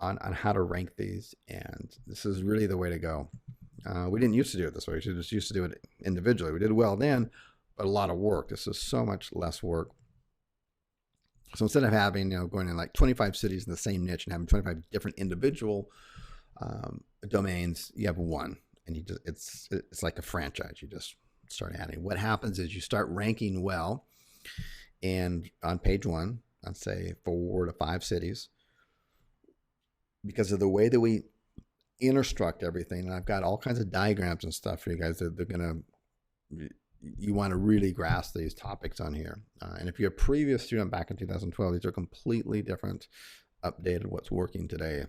on how to rank these, and this is really the way to go. We didn't used to do it this way. We just used to do it individually. We did well then, but a lot of work. This is so much less work. So instead of having, going in like 25 cities in the same niche and having 25 different individual domains, you have one, and it's like a franchise. You just start adding. What happens is you start ranking well, and on page one, I'd say 4 to 5 cities, because of the way that we interstruct everything. And I've got all kinds of diagrams and stuff for you guys that you want to really grasp these topics on here. And if you're a previous student back in 2012, these are completely different, updated, what's working today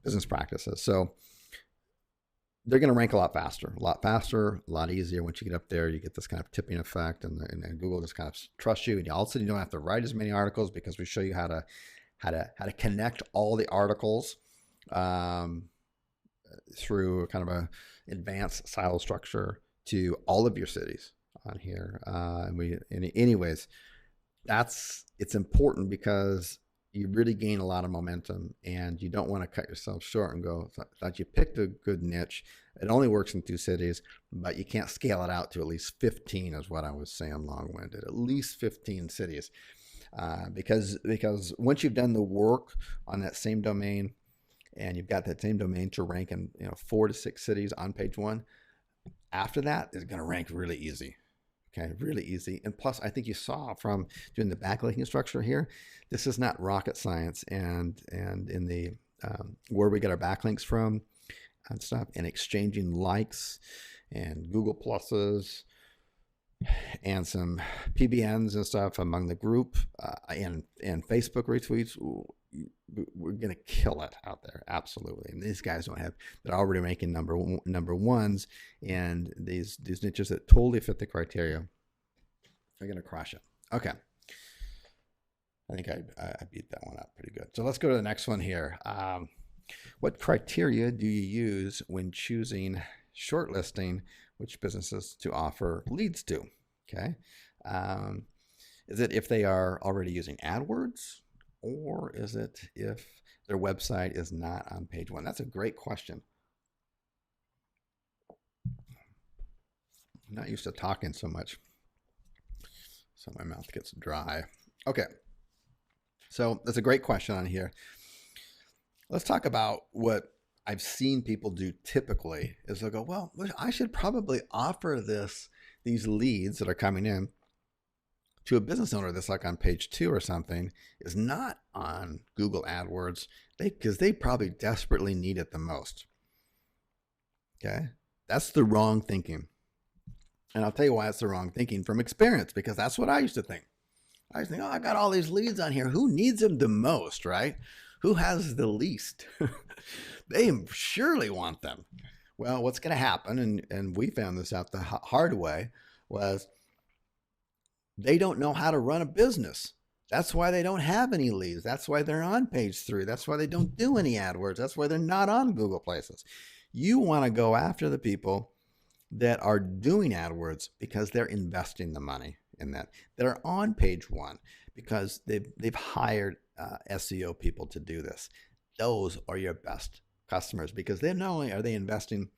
business practices. So they're going to rank a lot faster, a lot easier. Once you get up there, you get this kind of tipping effect, and Google just kind of trusts you. And also, you don't have to write as many articles because we show you how to connect all the articles um, through kind of a advanced silo structure to all of your cities on here. Anyways, it's important because you really gain a lot of momentum, and you don't want to cut yourself short and go, that you picked a good niche. It only works in 2 cities, but you can't scale it out to at least 15 is what I was saying, long-winded, at least 15 cities. Because once you've done the work on that same domain, and you've got that same domain to rank in 4 to 6 cities on page 1, after that is going to rank really easy. Okay, really easy. And plus, I think you saw from doing the backlinking structure here, this is not rocket science. And in the where we get our backlinks from and stuff, and exchanging likes and Google Pluses and some PBNs and stuff among the group, and Facebook retweets, we're gonna kill it out there, absolutely. And these guys they're already making number ones, and these niches that totally fit the criteria are gonna crush it. Okay, I think I beat that one up pretty good. So let's go to the next one here. What criteria do you use when choosing shortlisting which businesses to offer leads to? Okay, is it if they are already using AdWords? Or is it if their website is not on page 1? That's a great question. I'm not used to talking so much, so my mouth gets dry. Okay, so that's a great question on here. Let's talk about what I've seen people do typically is they'll go, well, I should probably offer these leads that are coming in to a business owner that's like on page 2 or something, is not on Google AdWords, because they probably desperately need it the most. Okay, that's the wrong thinking. And I'll tell you why it's the wrong thinking from experience, because that's what I used to think. I used to think, I got all these leads on here. Who needs them the most, right? Who has the least? They surely want them. Well, what's going to happen, and we found this out the hard way, was they don't know how to run a business. That's why they don't have any leads. That's why they're on page 3. That's why they don't do any AdWords. That's why they're not on Google Places. You want to go after the people that are doing AdWords because they're investing the money in that. That are on page 1 because they've hired SEO people to do this. Those are your best customers, because they not only are they investing,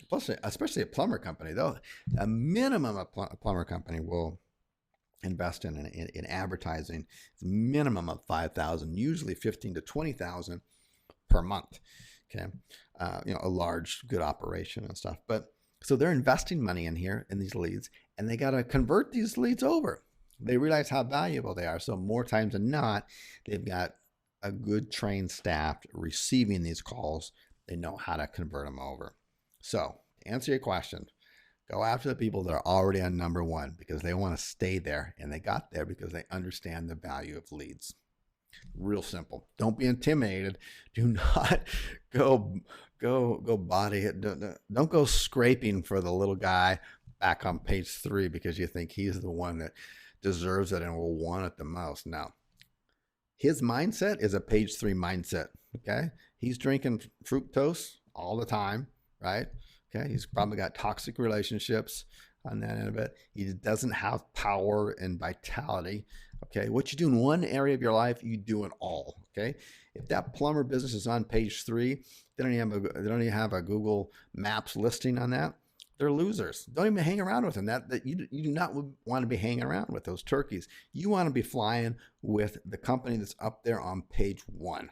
plus especially a plumber company, though, a minimum a plumber company will invest in advertising, minimum of $5,000, usually $15,000 to $20,000 per month. Okay, a large good operation and stuff. But so they're investing money in here in these leads, and they got to convert these leads over. They realize how valuable they are. So more times than not, they've got a good trained staff receiving these calls. They know how to convert them over. So to answer your question, go after the people that are already on number 1 because they want to stay there, and they got there because they understand the value of leads. Real simple. Don't be intimidated. Do not go body it. Don't go scraping for the little guy back on page 3 because you think he's the one that deserves it and will want it the most. No. His mindset is a page 3 mindset. Okay? He's drinking fructose all the time, right? Okay, he's probably got toxic relationships on that end of it. He doesn't have power and vitality. Okay, what you do in one area of your life, you do in all. Okay, if that plumber business is on page 3, they don't even have a Google Maps listing on that. They're losers. Don't even hang around with them. You do not want to be hanging around with those turkeys. You want to be flying with the company that's up there on page 1.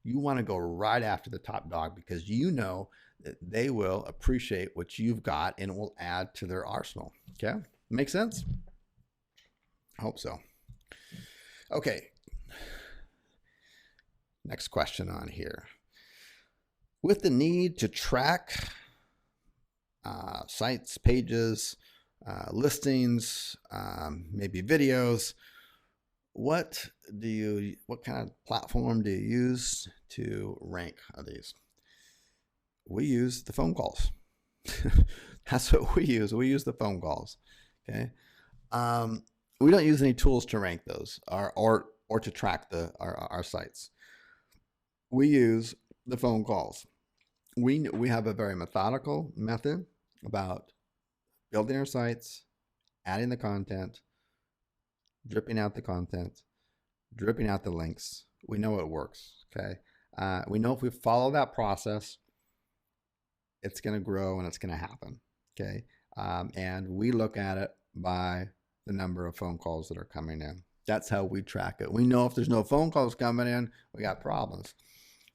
You want to go right after the top dog because you know that they will appreciate what you've got and it will add to their arsenal. Okay? Make sense? I hope so. Okay. Next question on here. With the need to track sites, pages, listings, maybe videos, what kind of platform do you use to rank these? we use the phone calls. That's what we use. We use the phone calls. Okay. We don't use any tools to rank those or to track our sites. We use the phone calls. We have a very methodical method about building our sites, adding the content, dripping out the content, dripping out the links. We know it works. Okay. We know if we follow that process, it's going to grow and it's going to happen. Okay. And we look at it by the number of phone calls that are coming in. That's how we track it. We know if there's no phone calls coming in, we got problems.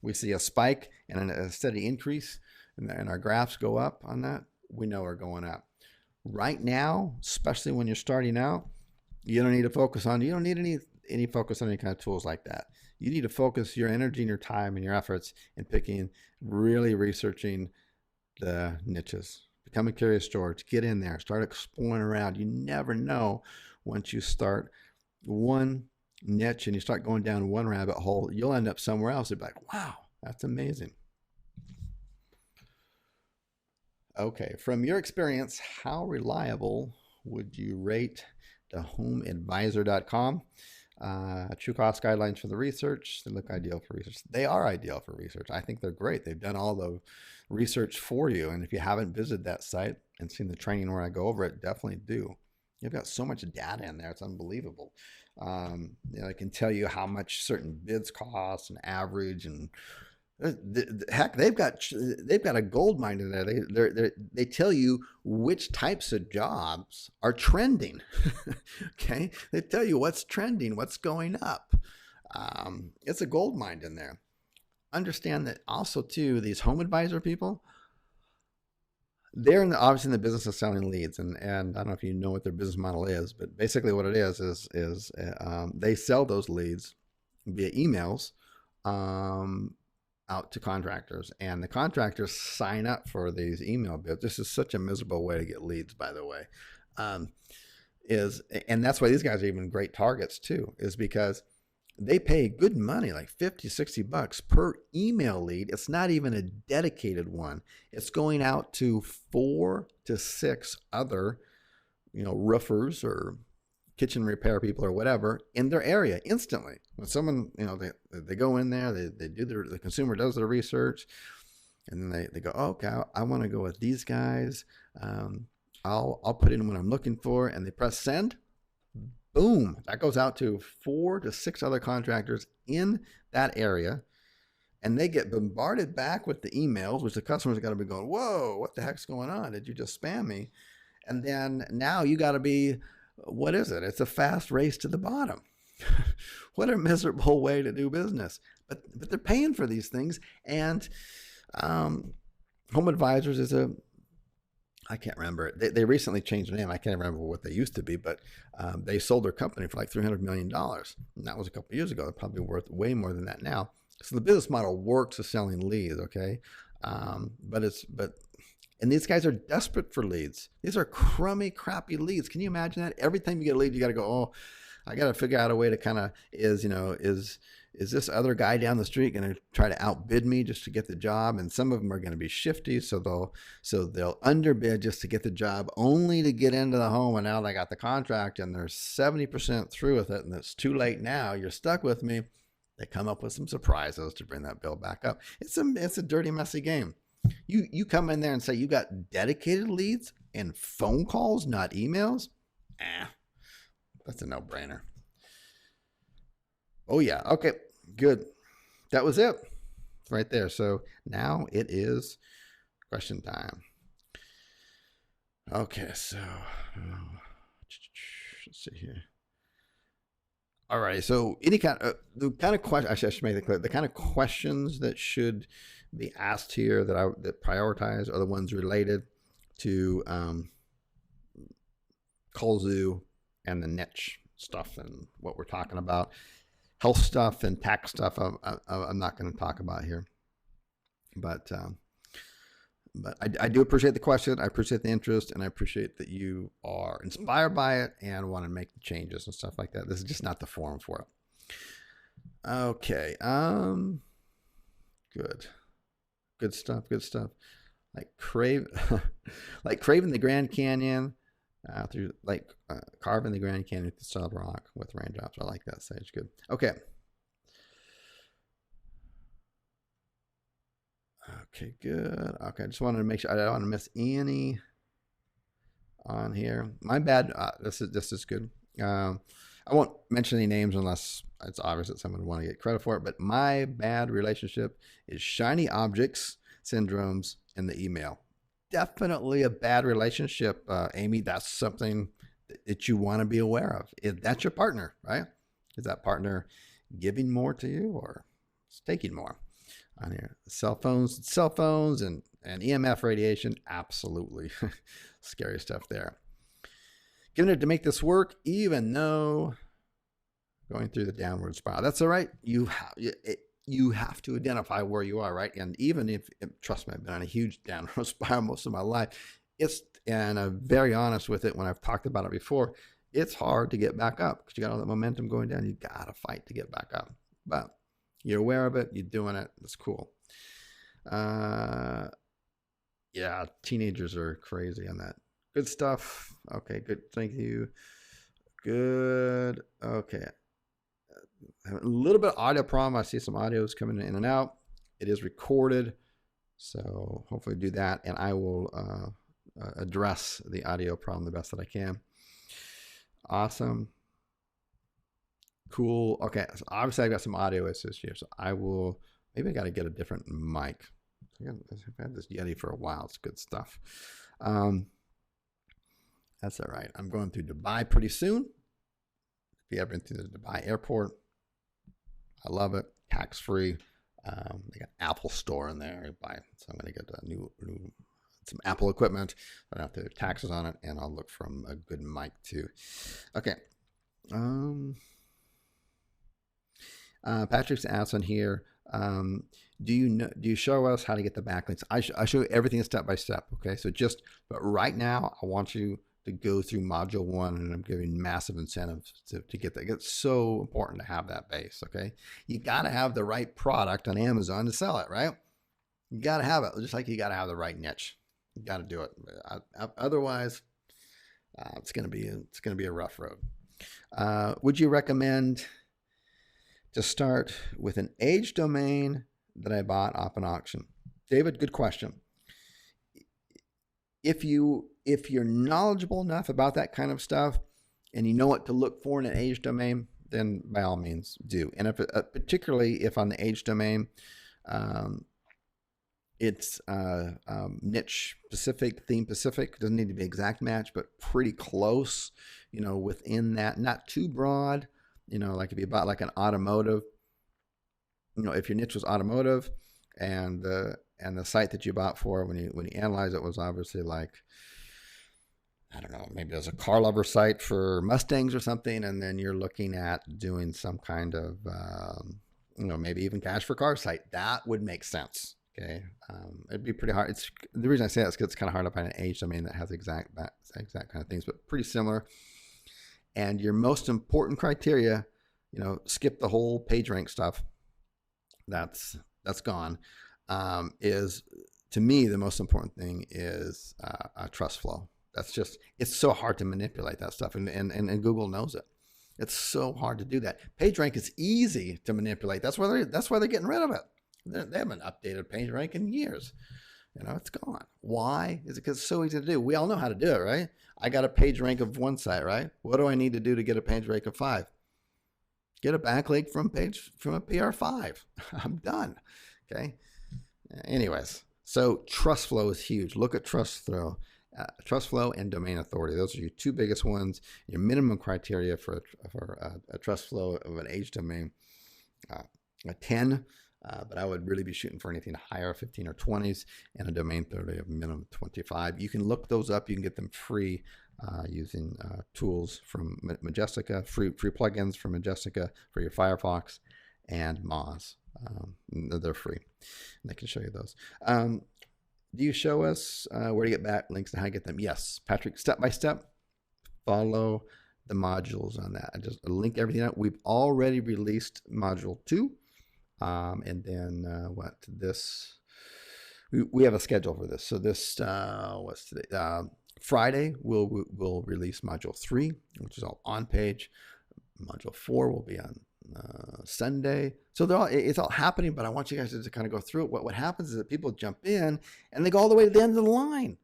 We see a spike and a steady increase, and our graphs go up on that, we know we're going up. Right now, especially when you're starting out, you don't need any focus on any kind of tools like that. You need to focus your energy and your time and your efforts in really researching the niches. Become a curious George. Get in there. Start exploring around. You never know, once you start one niche and you start going down one rabbit hole, you'll end up somewhere else. You'll be like, wow, that's amazing. Okay, from your experience, how reliable would you rate thehomeadvisor.com? True cost guidelines for the research. They look ideal for research. They are ideal for research. I think they're great. They've done all the research for you. And if you haven't visited that site and seen the training where I go over it, definitely do. You've got so much data in there. It's unbelievable. I can tell you how much certain bids cost and average, and heck, they've got a gold mine in there. They tell you which types of jobs are trending. Okay, they tell you what's trending, what's going up. It's a gold mine in there. Understand that also too. These home advisor people, they're obviously in the business of selling leads, and I don't know if you know what their business model is, but basically what it is they sell those leads via emails out to contractors, and the contractors sign up for these email bids. This is such a miserable way to get leads, by the way. And that's why these guys are even great targets too, is because they pay good money, like $50-$60 per email lead. It's not even a dedicated one. It's going out to 4 to 6 other, roofers or kitchen repair people or whatever in their area instantly. When someone, they go in there, they do the consumer does their research, and then they go, oh, okay, I want to go with these guys. I'll put in what I'm looking for, and they press send. Boom, that goes out to 4 to 6 other contractors in that area, and they get bombarded back with the emails, which the customers got to be going, whoa, what the heck's going on? Did you just spam me? And then now you got to be, what is it? It's a fast race to the bottom. What a miserable way to do business. But they're paying for these things, and Home Advisors is I can't remember. They recently changed their name. I can't remember what they used to be, but they sold their company for like $300 million. And that was a couple of years ago. They're probably worth way more than that now. So the business model works of selling leads, okay? And these guys are desperate for leads. These are crummy, crappy leads. Can you imagine that? Every time you get a lead, you got to go, oh, I got to figure out a way to kind of, is this other guy down the street going to try to outbid me just to get the job? And some of them are going to be shifty, so they'll underbid just to get the job, only to get into the home. And now they got the contract and they're 70% through with it, and it's too late now. You're stuck with me. They come up with some surprises to bring that bill back up. It's a dirty, messy game. You come in there and say you got dedicated leads and phone calls, not emails. That's a no-brainer. Oh, yeah. Okay, good. That was it right there. So now it is question time. Okay, so let's see here. All right, so the kind of question, I should make it clear, the kind of questions that should be asked here that prioritize are the ones related to Callzoo and the niche stuff and what we're talking about. Health stuff and tax stuff I'm not going to talk about here, but I do appreciate the question. I appreciate the interest, and I appreciate that you are inspired by it and want to make the changes and stuff like that. This is just not the forum for it. Okay. Good. Good stuff. Good stuff. Like crave, like craving the Grand Canyon through like carving the Grand Canyon through solid rock with raindrops. I like that, Sage. Good. Okay. Okay, good. Okay, I just wanted to make sure I don't want to miss any on here. My bad. This is good. I won't mention any names unless it's obvious that someone would want to get credit for it. But my bad relationship is shiny objects syndromes in the email. Definitely a bad relationship, Amy. That's something that you want to be aware of. That's your partner, right? Is that partner giving more to you or taking more? On here, cell phones, and EMF radiation, absolutely scary stuff there. Giving it to make this work, even though going through the downward spiral. That's all right. You have to identify where you are, right? And even if, trust me, I've been on a huge downward spiral most of my life. And I'm very honest with it when I've talked about it before. It's hard to get back up because you got all that momentum going down. You got to fight to get back up. But you're aware of it. You're doing it. That's cool. Yeah, teenagers are crazy on that. Good stuff. Okay, good. Thank you. Good. Okay. A little bit of audio problem. I see some audios coming in and out. It is recorded, so hopefully do that, and I will address the audio problem the best that I can. Awesome. Cool. Okay, so obviously I've got some audio issues here, so I will, maybe I got to get a different mic. I've had this Yeti for a while. It's good stuff. That's all right. I'm going through Dubai pretty soon. If you ever been through the Dubai airport, I love it. Tax-free. They got Apple Store in there. So I'm going to get some Apple equipment. I don't have to have taxes on it, and I'll look from a good mic too. Okay. Patrick's asked on here, do you show us how to get the backlinks? I show you everything step by step. Okay, so but right now I want you to go through module 1, and I'm giving massive incentives to get that. It's so important to have that base. Okay, you got to have the right product on Amazon to sell it, right? You got to have it, just like you got to have the right niche. You got to do it. Otherwise, it's gonna be a rough road. Would you recommend to start with an age domain that I bought off an auction? David, good question. If you're knowledgeable enough about that kind of stuff and you know what to look for in an age domain, then by all means do. And particularly if on the age domain, it's niche specific, theme specific, doesn't need to be exact match, but pretty close, within that, not too broad. Like if you bought like an automotive, if your niche was automotive and the site that you bought for when you analyze it was obviously like, I don't know, maybe there's a car lover site for Mustangs or something, and then you're looking at doing some kind of, maybe even cash for car site, that would make sense. Okay. It'd be pretty hard. The reason I say that is because it's kind of hard to find an age domain that has exact kind of things, but pretty similar. And your most important criteria, skip the whole PageRank stuff. That's gone. Is, to me, the most important thing is a trust flow. It's so hard to manipulate that stuff, and Google knows it. It's so hard to do that. PageRank is easy to manipulate. That's why they're getting rid of it. They haven't updated PageRank in years. It's gone. Why? Is it because it's so easy to do? We all know how to do it, right? I got a PageRank of 1 site, right? What do I need to do to get a PageRank of 5? Get a backlink from a PR5. I'm done. Okay. Anyways, so trust flow is huge. Look at trust flow and domain authority. Those are your 2 biggest ones. Your minimum criteria for a trust flow of an age domain, a 10. But I would really be shooting for anything higher, 15 or 20s, and a domain authority of minimum 25. You can look those up. You can get them free using tools from Majestica, free plugins from Majestica for your Firefox and Moz. They're free, and I can show you those. Do you show us where to get backlinks and how to get them? Yes, Patrick, step by step. Follow the modules on that. I just link everything out. We've already released module 2. And then we have a schedule for this. So this, what's today? Friday, we'll release module 3, which is all on page. Module 4 will be on Sunday. So it's all happening, but I want you guys to kind of go through it. What happens is that people jump in and they go all the way to the end of the line.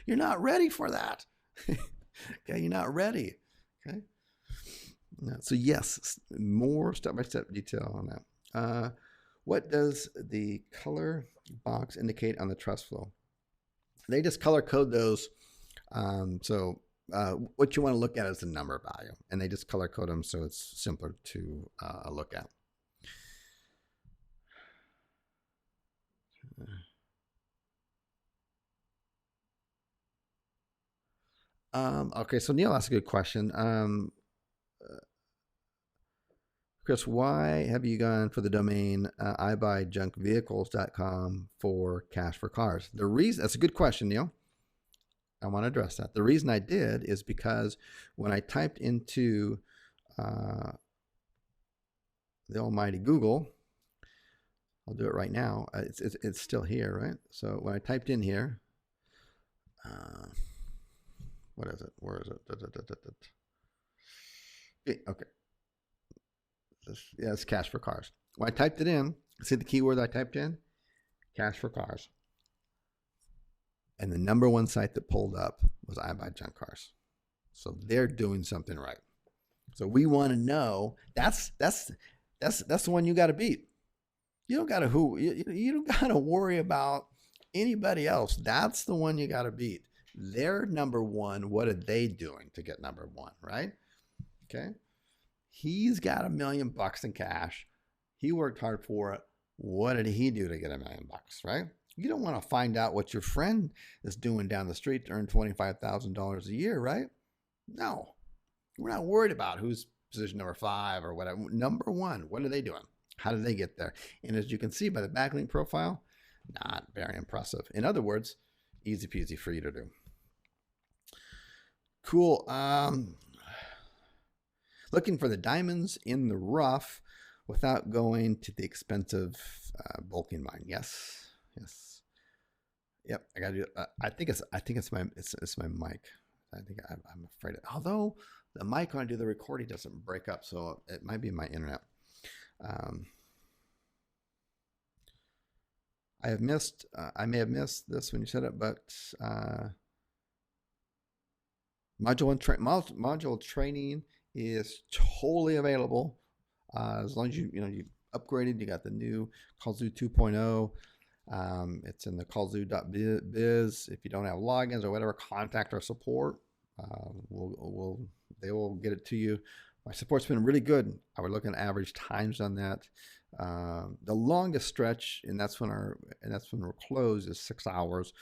You're not ready for that. Okay, you're not ready. Okay. So yes, more step-by-step detail on that. What does the color box indicate on the trust flow? They just color code those. What you want to look at is the number value, and they just color code them so it's simpler to look at. Okay, so Neil asked a good question. Chris, why have you gone for the domain ibuyjunkvehicles.com for cash for cars? The reason, that's a good question, Neil. I want to address that. The reason I did is because when I typed into the almighty Google, I'll do it right now. It's still here, right? So when I typed in here, what is it? Where is it? Okay. Yeah, it's cash for cars. When I typed it in, see the keyword I typed in? Cash for cars. And the number one site that pulled up was I Buy Junk Cars. So they're doing something right. So we want to know that's the one you got to beat. You don't got to you don't got to worry about anybody else. That's the one you got to beat. They're number one. What are they doing to get number one, right? Okay. He's got $1 million in cash. He worked hard for it. What did he do to get $1 million, right? You don't want to find out what your friend is doing down the street to earn $25,000 a year, right? No. We're not worried about who's position number 5 or whatever. Number one, what are they doing? How did they get there? And as you can see by the backlink profile, not very impressive. In other words, easy peasy for you to do. Cool. Looking for the diamonds in the rough without going to the expensive bulking mine. Yes. Yes. Yep. I gotta do it. I think it's my mic. I think I'm afraid of, although the mic when I do the recording doesn't break up, so it might be my internet. I may have missed this when you said it, but module training is totally available as long as you upgraded. You got the new Callzoo 2.0. It's in the callzoo.biz. If you don't have logins or whatever, contact our support. They will get it to you. My support's been really good. I would look at average times on that. The longest stretch, and that's when we're closed, is 6 hours.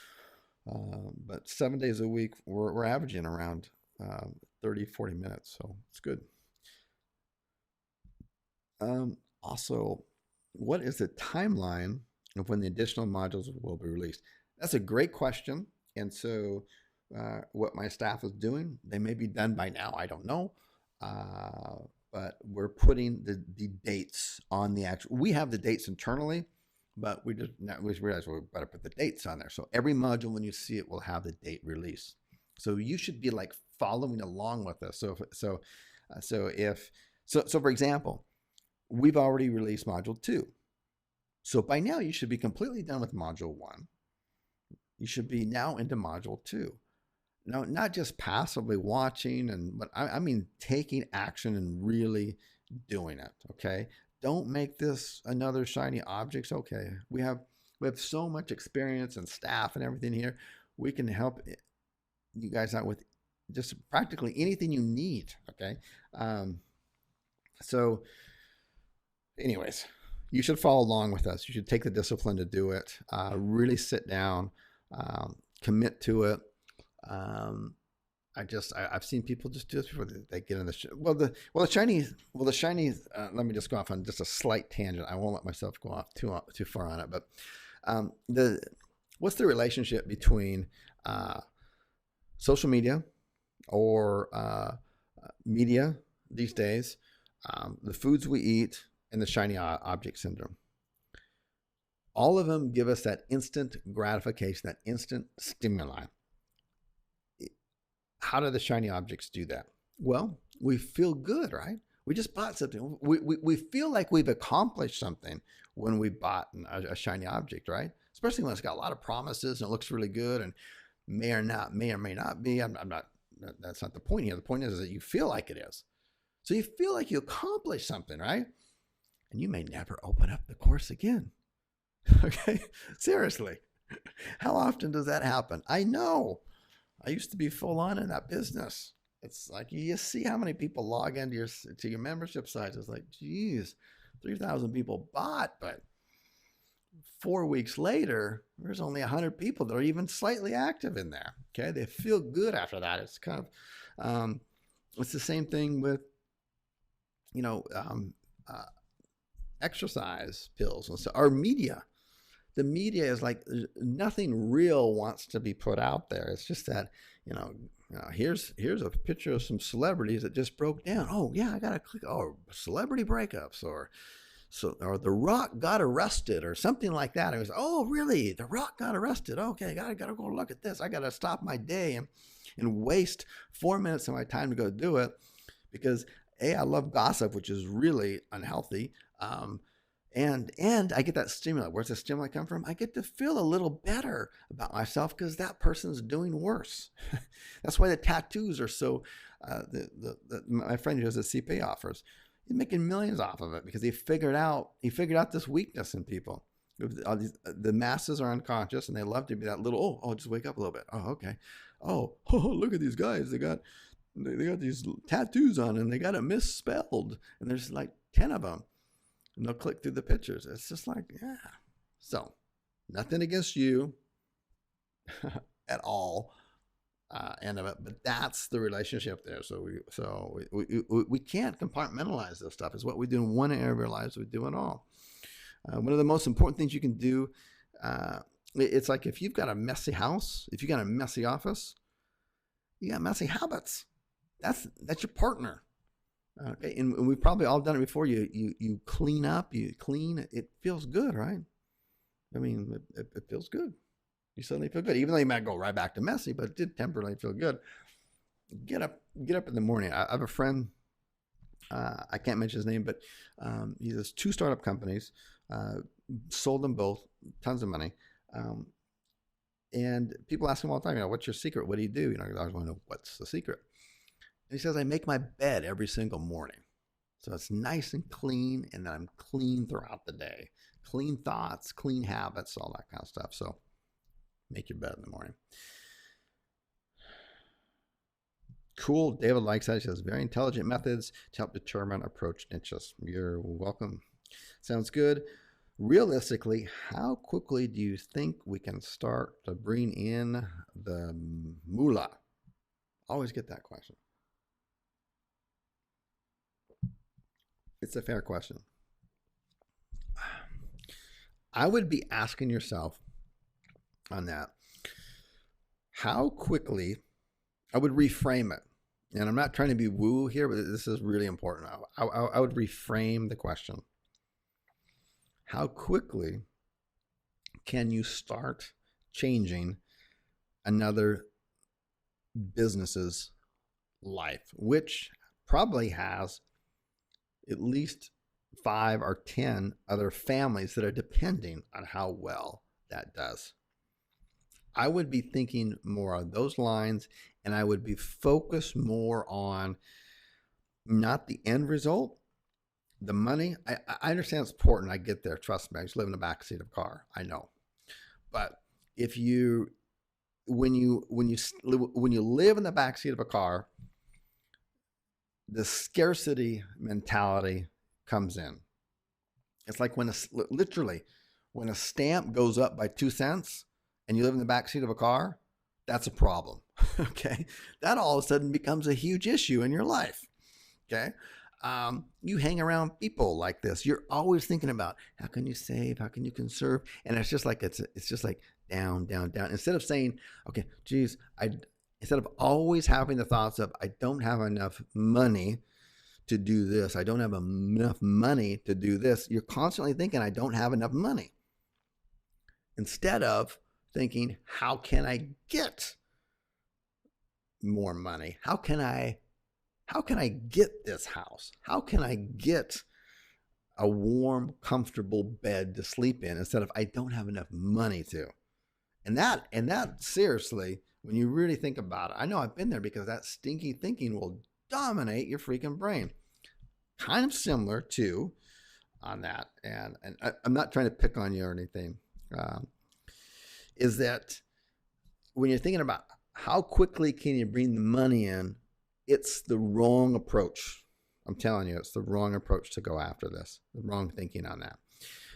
But 7 days a week, we're averaging around 30-40 minutes, so it's good. Also, what is the timeline of when the additional modules will be released? That's a great question. And so what my staff is doing, they may be done by now, I don't know. But we're putting the dates on the actual, we have the dates internally, but we realized we better put the dates on there. So every module, when you see it, will have the date release. So you should be like following along with us. So for example, we've already released module 2. So by now you should be completely done with module 1. You should be now into module 2. Now, not just passively watching, but I mean taking action and really doing it. Okay. Don't make this another shiny objects. Okay. We have so much experience and staff and everything here. We can help you guys out with just practically anything you need. Okay. So anyways, you should follow along with us. You should take the discipline to do it. Really sit down, commit to it. I've seen people just do this before they get in the the shiny. Let me just go off on just a slight tangent. I won't let myself go off too far on it. But what's the relationship between social media or media these days, the foods we eat, and the shiny object syndrome? All of them give us that instant gratification, that instant stimuli. How do the shiny objects do that? Well, we feel good, right? We just bought something. We feel like we've accomplished something when we bought a shiny object, right? Especially when it's got a lot of promises and it looks really good and may or may not be. I'm not. That's not the point here. The point is that you feel like it is. So you feel like you accomplished something, right? And you may never open up the course again. Okay, seriously. How often does that happen? I know. I used to be full on in that business. It's like you see how many people log into your membership sites. It's like, geez, 3,000 people bought, but 4 weeks later, there's only 100 people that are even slightly active in there. Okay, they feel good after that. It's kind of, it's the same thing with, exercise pills and so our media. The media is like nothing real wants to be put out there. It's just that, here's a picture of some celebrities that just broke down. Oh yeah, I gotta click. Oh, celebrity breakups, or The Rock got arrested, or something like that. It was, oh really? The Rock got arrested. Okay, gotta go look at this. I gotta stop my day and waste 4 minutes of my time to go do it because I love gossip, which is really unhealthy. And I get that stimuli. Where's the stimuli come from? I get to feel a little better about myself because that person's doing worse. That's why the tattoos are so. My friend who does the CPA offers, he's making millions off of it because he figured out this weakness in people. The masses are unconscious and they love to be that little. Oh, just wake up a little bit. Oh, okay. Oh, look at these guys. They got these tattoos on and they got it misspelled and there's like 10 of them. And they'll click through the pictures. It's just like, yeah. So, nothing against you at all, but that's the relationship there. So we can't compartmentalize this stuff. It's what we do in one area of our lives. We do it all. One of the most important things you can do. It's like if you've got a messy house, if you got a messy office, you got messy habits. That's your partner. Okay, and we've probably all done it before. You clean up, you clean. It feels good, right? I mean, it feels good. You suddenly feel good, even though you might go right back to messy, but it did temporarily feel good. Get up in the morning. I have a friend. I can't mention his name, but he has 2 startup companies. Sold them both, tons of money. And people ask him all the time, what's your secret? What do you do? I always want to know what's the secret. He says, I make my bed every single morning. So it's nice and clean, and then I'm clean throughout the day. Clean thoughts, clean habits, all that kind of stuff. So make your bed in the morning. Cool. David likes that. He says, very intelligent methods to help determine approach niches. You're welcome. Sounds good. Realistically, how quickly do you think we can start to bring in the moolah? Always get that question. It's a fair question. I would be asking yourself on that, how quickly, I would reframe it. And I'm not trying to be woo here, but this is really important. I would reframe the question. How quickly can you start changing another business's life, which probably has at least 5 or 10 other families that are depending on how well that does? I would be thinking more on those lines, and I would be focused more on not the end result, the money. I understand it's important. I get there. Trust me. I just live in the backseat of a car. I know. But when you live in the backseat of a car, the scarcity mentality comes in. It's like when a stamp goes up by 2 cents and you live in the backseat of a car, that's a problem. Okay. That all of a sudden becomes a huge issue in your life. Okay. You hang around people like this. You're always thinking about how can you save, how can you conserve, and it's just like down, down, down. Instead of saying, okay, geez, instead of always having the thoughts of I don't have enough money to do this, I don't have enough money to do this, you're constantly thinking I don't have enough money. instead of thinking, how can I get more money? How can I get this house? How can I get a warm, comfortable bed to sleep in instead of I don't have enough money to? And that seriously, when you really think about it, I know I've been there because that stinky thinking will dominate your freaking brain. Kind of similar to on that, and I'm not trying to pick on you or anything, is that when you're thinking about how quickly can you bring the money in, it's the wrong approach. I'm telling you, it's the wrong approach to go after this, the wrong thinking on that.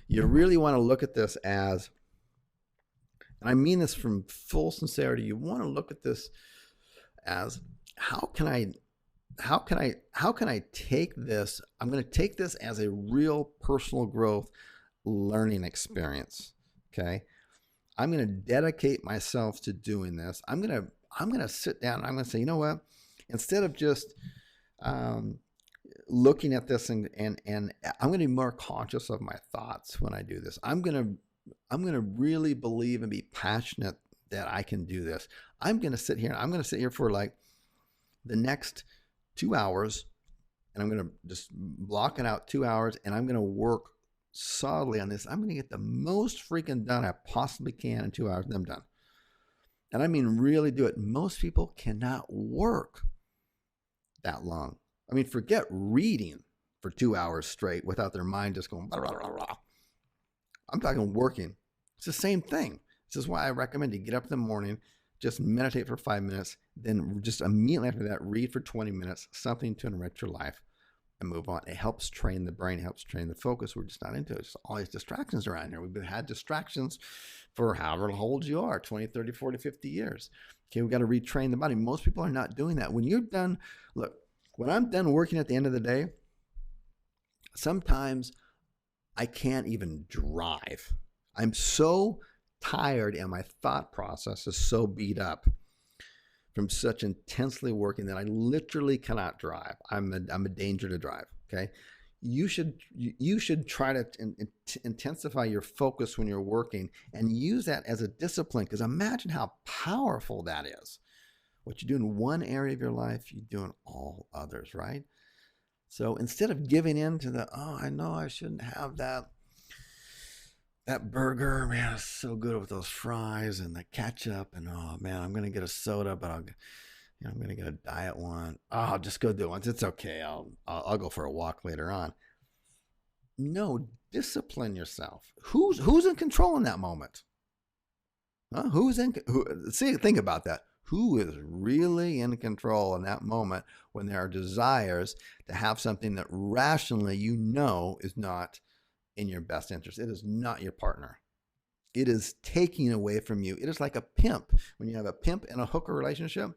You really want to look at this as, and I mean this from full sincerity, you want to look at this as, how can I take this? I'm going to take this as a real personal growth learning experience. Okay. I'm going to dedicate myself to doing this. I'm going to sit down and I'm going to say, you know what, instead of just looking at this and I'm going to be more conscious of my thoughts when I do this. I'm going to really believe and be passionate that I can do this. I'm going to sit here for like the next 2 hours, and I'm going to just block it out 2 hours, and I'm going to work solidly on this. I'm going to get the most freaking done I possibly can in 2 hours, and I'm done. And I mean really do it. Most people cannot work that long. I mean, forget reading for 2 hours straight without their mind just going blah, blah, blah, blah. I'm talking working. It's the same thing. This is why I recommend you get up in the morning, just meditate for 5 minutes, then just immediately after that, read for 20 minutes, something to enrich your life, and move on. It helps train the brain, it helps train the focus. We're just not into it. It's all these distractions around here. We've had distractions for however old you are, 20, 30, 40, 50 years. Okay, we've got to retrain the body. Most people are not doing that. When you're done, look, when I'm done working at the end of the day, sometimes I can't even drive. I'm so tired and my thought process is so beat up from such intensely working that I literally cannot drive. I'm a danger to drive. Okay, you should try to intensify your focus when you're working and use that as a discipline, because imagine how powerful that is. What you do in one area of your life, you do in all others, right? So instead of giving in to the, oh, I know I shouldn't have that burger, man, it's so good with those fries and the ketchup, and oh man, I'm gonna get a soda, but I'm gonna get a diet one. Oh, I'll just go do it once. It's okay. I'll go for a walk later on. No, discipline yourself. Who's in control in that moment? Huh? Think about that. Who is really in control in that moment when there are desires to have something that rationally you know is not in your best interest? It is not your partner. It is taking away from you. It is like a pimp. When you have a pimp and a hooker relationship,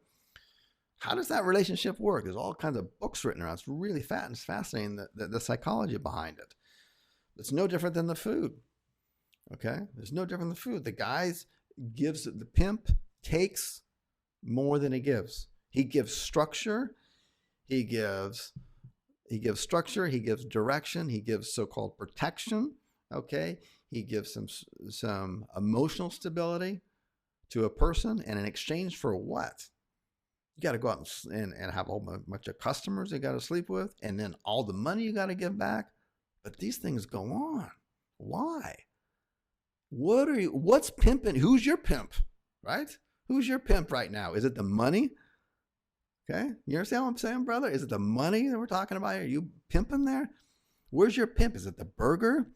how does that relationship work? There's all kinds of books written around. It's really fascinating, the psychology behind it. It's no different than the food. Okay? It's no different than the food. The pimp takes more than he gives. He gives structure. He gives structure. He gives direction. He gives so-called protection. Okay? He gives some emotional stability to a person, and in exchange for what? You got to go out and have a whole bunch of customers you got to sleep with, and then all the money you got to give back. But these things go on. Why? What's pimping? Who's your pimp? Right? Who's your pimp right now? Is it the money? Okay? You understand what I'm saying, brother? Is it the money that we're talking about here? Are you pimping there? Where's your pimp? Is it the burger?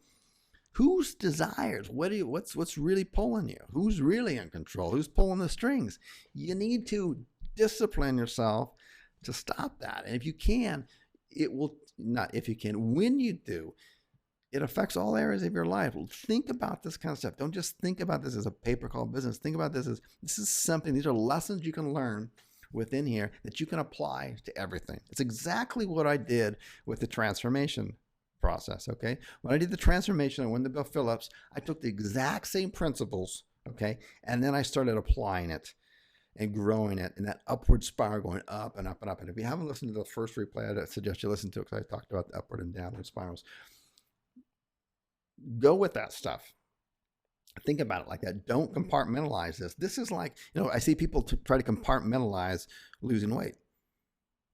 Whose desires? What's really pulling you? Who's really in control? Who's pulling the strings? You need to discipline yourself to stop that. And if you can, when you do, it affects all areas of your life. Think about this kind of stuff. Don't just think about this as a pay-per-call business. Think about this as these are lessons you can learn within here that you can apply to everything. It's exactly what I did with the transformation process, okay? When I did the transformation, I went to Bill Phillips, I took the exact same principles, okay? And then I started applying it and growing it in that upward spiral, going up and up and up. And if you haven't listened to the first replay, I suggest you listen to it, because I talked about the upward and downward spirals. Go with that stuff. Think about it like that. Don't compartmentalize this. This is like, I see people try to compartmentalize losing weight,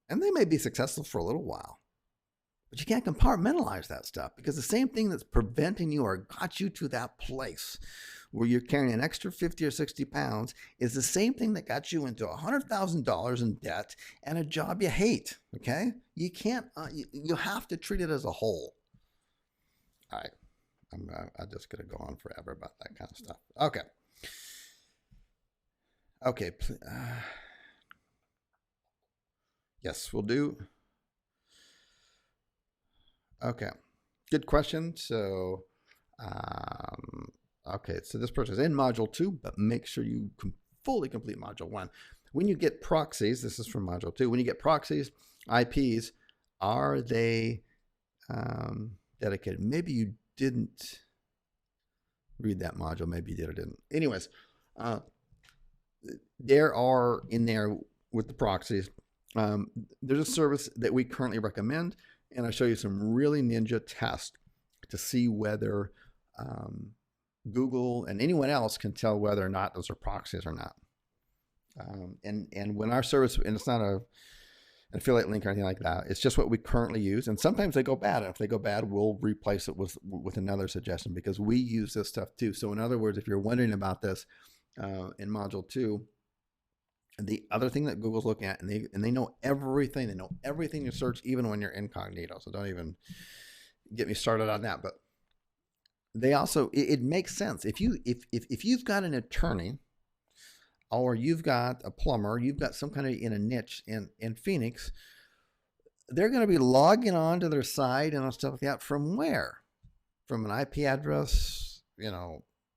and they may be successful for a little while, but you can't compartmentalize that stuff, because the same thing that's preventing you or got you to that place where you're carrying an extra 50 or 60 pounds is the same thing that got you into $100,000 in debt and a job you hate. Okay? You can't, you have to treat it as a whole. All right. I'm just going to go on forever about that kind of stuff. Okay. Okay. Yes, we'll do. Okay. Good question. So, okay. So this person is in module 2, but make sure you fully complete module 1. When you get proxies, this is from module 2. When you get proxies, IPs, are they dedicated? Maybe you didn't read that module. Maybe you did or didn't. Anyways, there are in there with the proxies. There's a service that we currently recommend, and I'll show you some really ninja tests to see whether Google and anyone else can tell whether or not those are proxies or not. And when our service, and it's not an affiliate link or anything like that, it's just what we currently use. And sometimes they go bad. And if they go bad, we'll replace it with another suggestion, because we use this stuff too. So in other words, if you're wondering about this in module 2, the other thing that Google's looking at, and they know everything. They know everything you search, even when you're incognito. So don't even get me started on that. But they also, it makes sense if you've got an attorney, or you've got a plumber, you've got some kind of in a niche in Phoenix, they're going to be logging on to their site and stuff like that from where? From an IP address,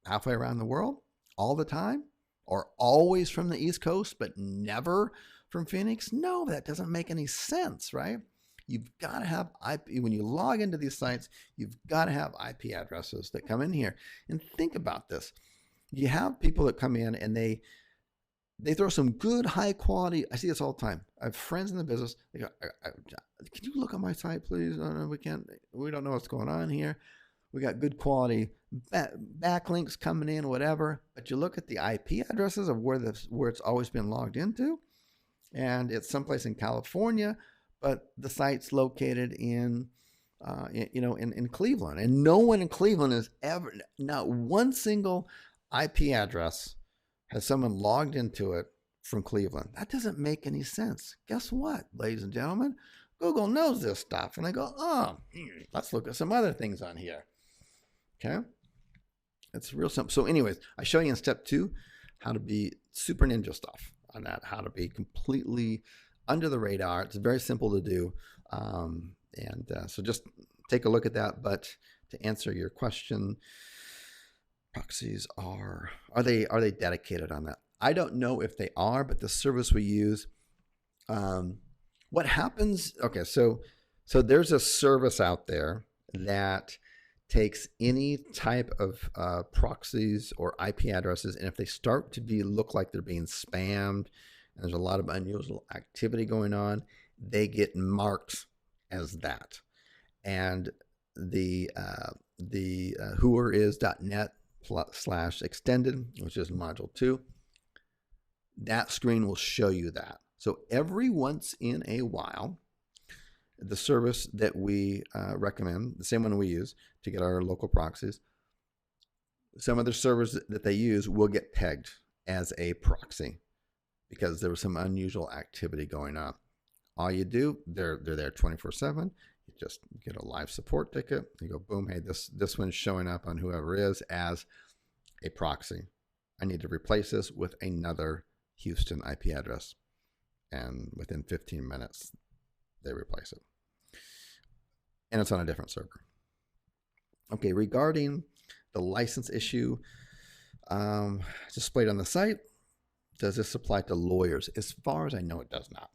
halfway around the world, all the time, or always from the East Coast, but never from Phoenix? No, that doesn't make any sense, right? You've got to have IP. When you log into these sites, you've got to have IP addresses that come in here. And think about this. You have people that come in and they throw some good, high quality. I see this all the time. I have friends in the business. They go, can you look on my site, please? No, we can't. We don't know what's going on here. We got good quality backlinks coming in, whatever. But you look at the IP addresses of where it's always been logged into, and it's someplace in California, but the site's located in Cleveland, and no one in Cleveland has ever, not one single IP address has someone logged into it from Cleveland. That doesn't make any sense. Guess what, ladies and gentlemen? Google knows this stuff, and they go, let's look at some other things on here. Okay? It's real simple. So anyways, I show you in step 2 how to be super ninja stuff on that, how to be completely under the radar. It's very simple to do. So just take a look at that. But to answer your question, proxies are they dedicated on that? I don't know if they are, but the service we use, what happens, okay, so there's a service out there that takes any type of proxies or IP addresses, and if they start to look like they're being spammed, and there's a lot of unusual activity going on, they get marked as that. And the whoeris.net/extended, which is module 2, that screen will show you that. So every once in a while, the service that we recommend, the same one we use to get our local proxies, some other servers that they use will get pegged as a proxy because there was some unusual activity going on. All you do, they're there 24/7. You just get a live support ticket. You go, boom, hey, this one's showing up on whoever is as a proxy. I need to replace this with another Houston IP address. And within 15 minutes, they replace it. And it's on a different server. Okay, regarding the license issue displayed on the site, does this apply to lawyers? As far as I know, it does not.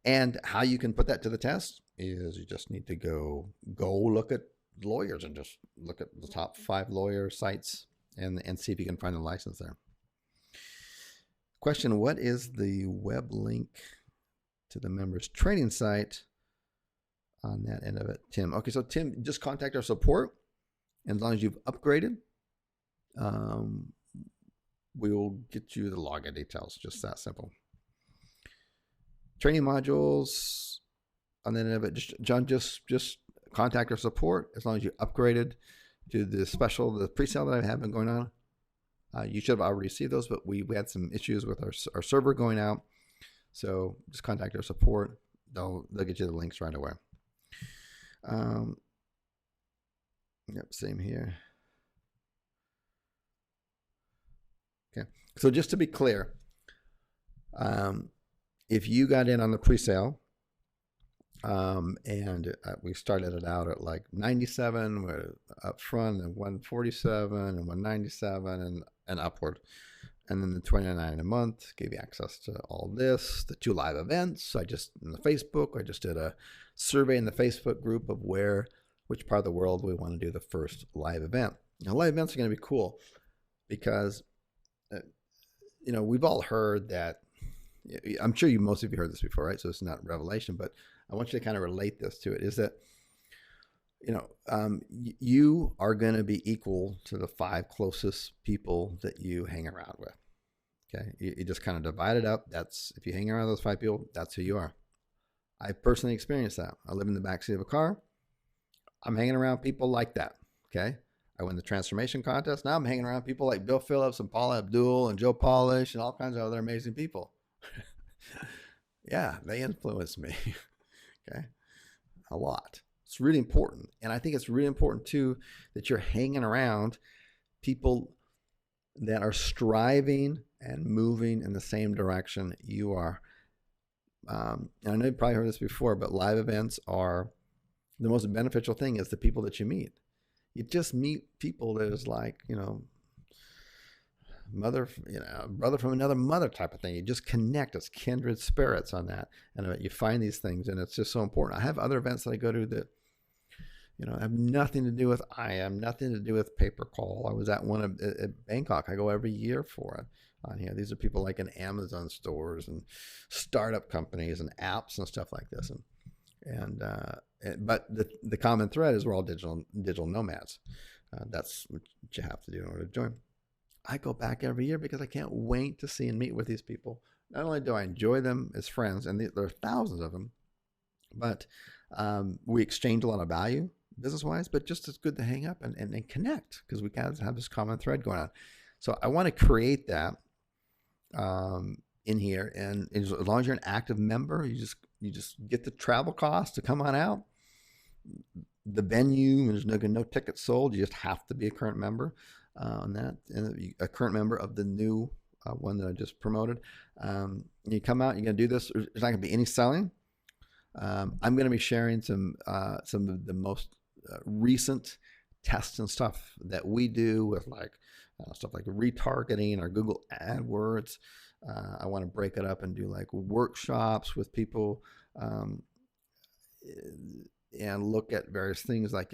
And how you can put that to the test is you just need to go look at lawyers and just look at the top 5 lawyer sites and see if you can find the license there. Question, what is the web link to the members training site on that end of it? Tim. Okay, so Tim, just contact our support. And as long as you've upgraded we will get you the login details. Just that simple. Training modules on the end of it. John, just contact our support as long as you upgraded to the pre-sale that I have been going on. You should have already received those, but we had some issues with our server going out. So just contact our support. They'll get you the links right away. Yep, same here. Okay, so just to be clear, if you got in on the pre-sale, and we started it out at like 97 up front, and 147 and 197 and upward, and then the 29 a month gave you access to all this, the 2 live events. In the Facebook, I just did a survey in the Facebook group of which part of the world we want to do the first live event. Now, live events are going to be cool because we've all heard that. I'm sure most of you heard this before, right? So it's not revelation, but I want you to kind of relate this to it. Is that you are going to be equal to the 5 closest people that you hang around with. Okay, you just kind of divide it up. That's if you hang around those 5 people, that's who you are. I personally experienced that. I live in the backseat of a car. I'm hanging around people like that. Okay, I win the transformation contest. Now I'm hanging around people like Bill Phillips and Paula Abdul and Joe Polish and all kinds of other amazing people. Yeah, they influence me. Okay, a lot. It's really important. And I think it's really important too that you're hanging around people that are striving and moving in the same direction you are. And I know you've probably heard this before, but live events are the most beneficial thing is the people that you meet. You just meet people that is like, brother from another mother type of thing. You just connect as kindred spirits on that. And you find these things, and it's just so important. I have other events that I go to that, have nothing to do with IAM, nothing to do with pay-per-call. I was at one at Bangkok. I go every year for it on here. These are people like in Amazon stores and startup companies and apps and stuff like this. But the common thread is we're all digital nomads. That's what you have to do in order to join. I go back every year because I can't wait to see and meet with these people. Not only do I enjoy them as friends, and there are thousands of them, but we exchange a lot of value business-wise, but just as good to hang up and connect because we kind of have this common thread going on. So I want to create that in here, and as long as you're an active member, you just get the travel cost to come on out. The venue, there's no tickets sold. You just have to be a current member on that, and a current member of the new one that I just promoted. You come out, you're going to do this. There's not going to be any selling. I'm going to be sharing some of the most recent tests and stuff that we do with stuff like retargeting or Google AdWords. I want to break it up and do like workshops with people and look at various things like,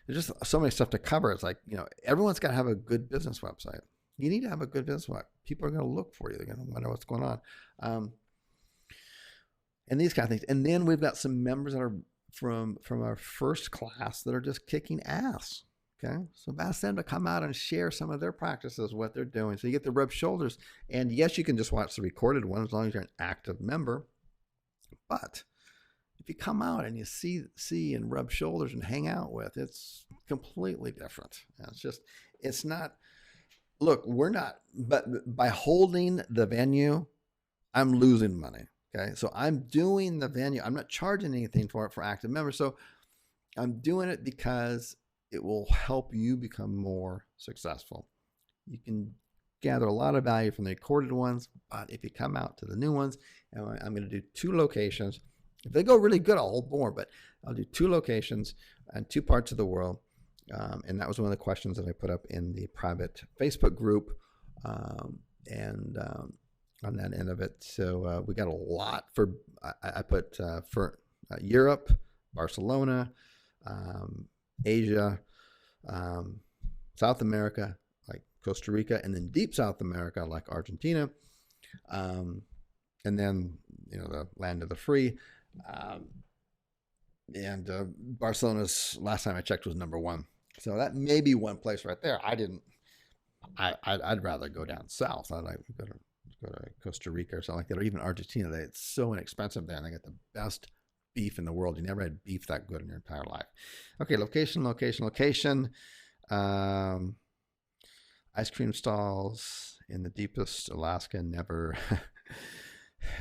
there's just so many stuff to cover. It's like, everyone's got to have a good business website. You need to have a good business website. People are going to look for you. They're going to wonder what's going on. And these kind of things. And then we've got some members that are from our first class that are just kicking ass. Okay. So ask them to come out and share some of their practices, what they're doing. So you get to rub shoulders. And yes, you can just watch the recorded one as long as you're an active member. But if you come out and you see and rub shoulders and hang out with, it's completely different. It's not, look, we're not, but by holding the venue, I'm losing money. Okay. So I'm doing the venue. I'm not charging anything for it for active members. So I'm doing it because it will help you become more successful. You can gather a lot of value from the recorded ones, but if you come out to the new ones, and I'm going to do 2 locations. If they go really good, I'll hold more, but I'll do 2 locations and 2 parts of the world. And that was one of the questions that I put up in the private Facebook group and on that end of it. So we got a lot I put for Europe, Barcelona, Asia, South America, like Costa Rica, and then deep South America, like Argentina, and then, the land of the free. And Barcelona's, last time I checked, was number 1. So that may be one place right there. I didn't I'd rather go down south. I'd like to go to Costa Rica or something like that, or even Argentina. It's so inexpensive there, and they got the best beef in the world. You never had beef that good in your entire life. Okay, location. Um, Ice cream stalls in the deepest Alaska. Never,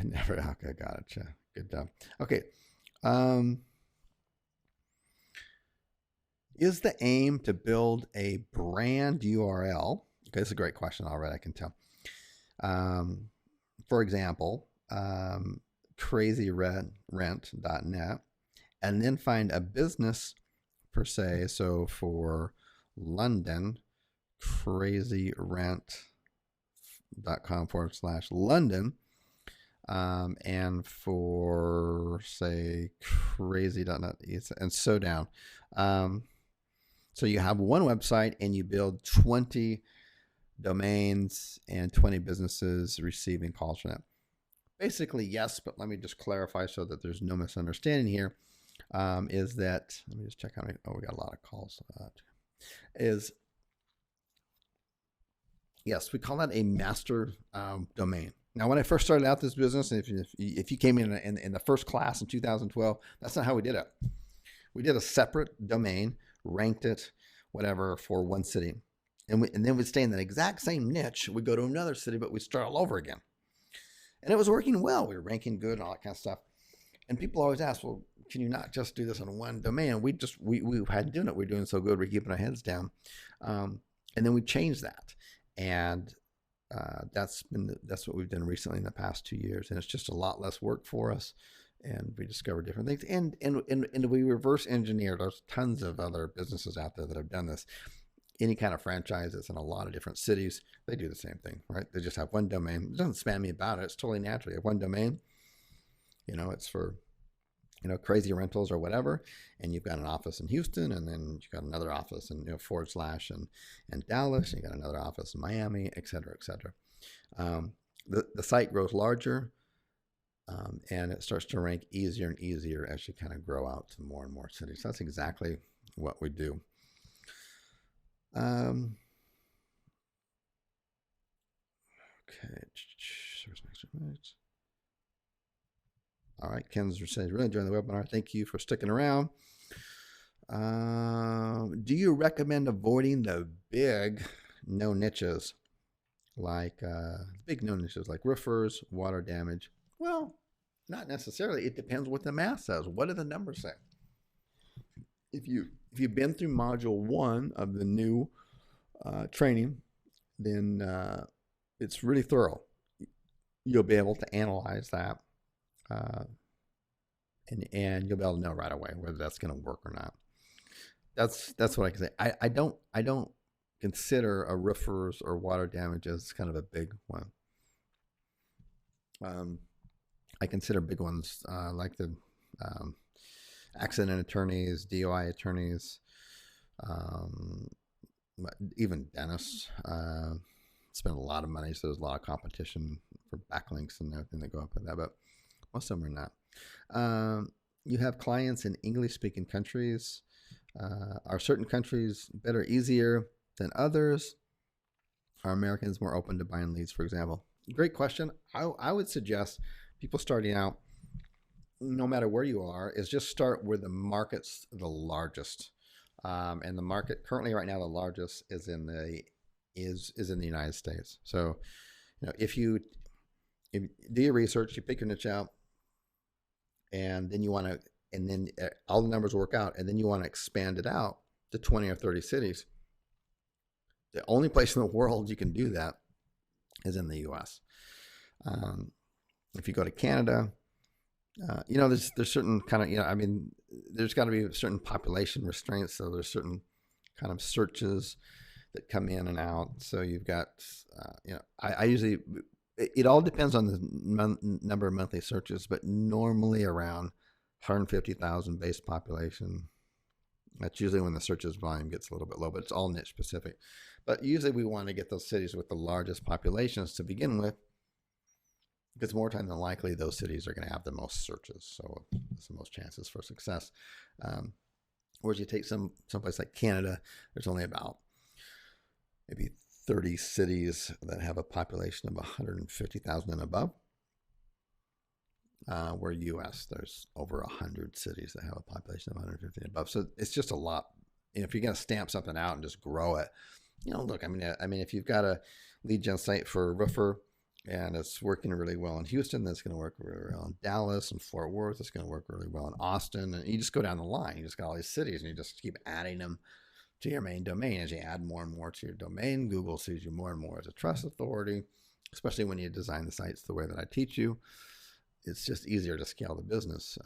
never. Okay, got it. Good job. Okay. Is the aim to build a brand URL? Okay, this is a great question already, I can tell. For example, crazyrent.net, and then find a business per se. So for London, crazyrent.com/London, and for say crazy.net and so down. So you have one website and you build 20 domains and 20 businesses receiving calls from that. Basically, yes, but let me just clarify so that there's no misunderstanding here. Is that, let me just check out, oh, we got a lot of calls. Yes, we call that a master domain. Now, when I first started out this business, and if you came in the first class in 2012, that's not how we did it. We did a separate domain, ranked it, whatever, for one city. And then we'd stay in that exact same niche. We'd go to another city, but we'd start all over again. And it was working well. We were ranking good and all that kind of stuff. And people always ask, well, can you not just do this on one domain? We hadn't done it. We're doing so good. We're keeping our heads down. And then we changed that. And that's what we've done recently in the past 2 years. And it's just a lot less work for us. And we discovered different things. And we reverse engineered. There's tons of other businesses out there that have done this. Any kind of franchise that's in a lot of different cities, they do the same thing, right? They just have one domain. It doesn't spam me about it. It's totally natural. You have one domain, it's for, crazy rentals or whatever. And you've got an office in Houston, and then you've got another office in, / and Dallas, and you got another office in Miami, et cetera, et cetera. The site grows larger, and it starts to rank easier and easier as you kind of grow out to more and more cities. So that's exactly what we do. Okay. All right. Ken's says, really enjoying the webinar. Thank you for sticking around. Do you recommend avoiding the big no niches like roofers, water damage? Well, not necessarily. It depends what the math says. What do the numbers say? If you've been through module 1 of the new training, then it's really thorough. You'll be able to analyze that, and you'll be able to know right away whether that's going to work or not. That's what I can say. I don't consider a roofers or water damage as kind of a big one. I consider big ones like the accident attorneys, DOI attorneys, even dentists spend a lot of money, so there's a lot of competition for backlinks and everything that go up with that, but most of them are not. You have clients in English-speaking countries. Are certain countries better, easier than others? Are Americans more open to buying leads, for example? Great question. I would suggest people starting out, no matter where you are, is just start where the market's the largest. And the market currently right now, the largest is in the United States. So, if you do your research, you pick your niche out, and then all the numbers work out, and then you want to expand it out to 20 or 30 cities. The only place in the world you can do that is in the U.S. If you go to Canada, there's certain kind of, there's got to be certain population restraints. So there's certain kind of searches that come in and out. So you've got, I usually, it all depends on the number of monthly searches, but normally around 150,000 base population. That's usually when the searches volume gets a little bit low, but it's all niche specific. But usually we want to get those cities with the largest populations to begin with, because more time than likely those cities are going to have the most searches, so it's the most chances for success. Whereas you take someplace like Canada, there's only about maybe 30 cities that have a population of 150,000 and above. Where US, there's over 100 cities that have a population of 150 and above. So it's just a lot. If you're going to stamp something out and just grow it, look, I mean, if you've got a lead gen site for a roofer and it's working really well in Houston, that's going to work really well in Dallas and Fort Worth. It's going to work really well in Austin. And you just go down the line. You just got all these cities and you just keep adding them to your main domain. As you add more and more to your domain, Google sees you more and more as a trust authority, especially when you design the sites the way that I teach you. It's just easier to scale the business.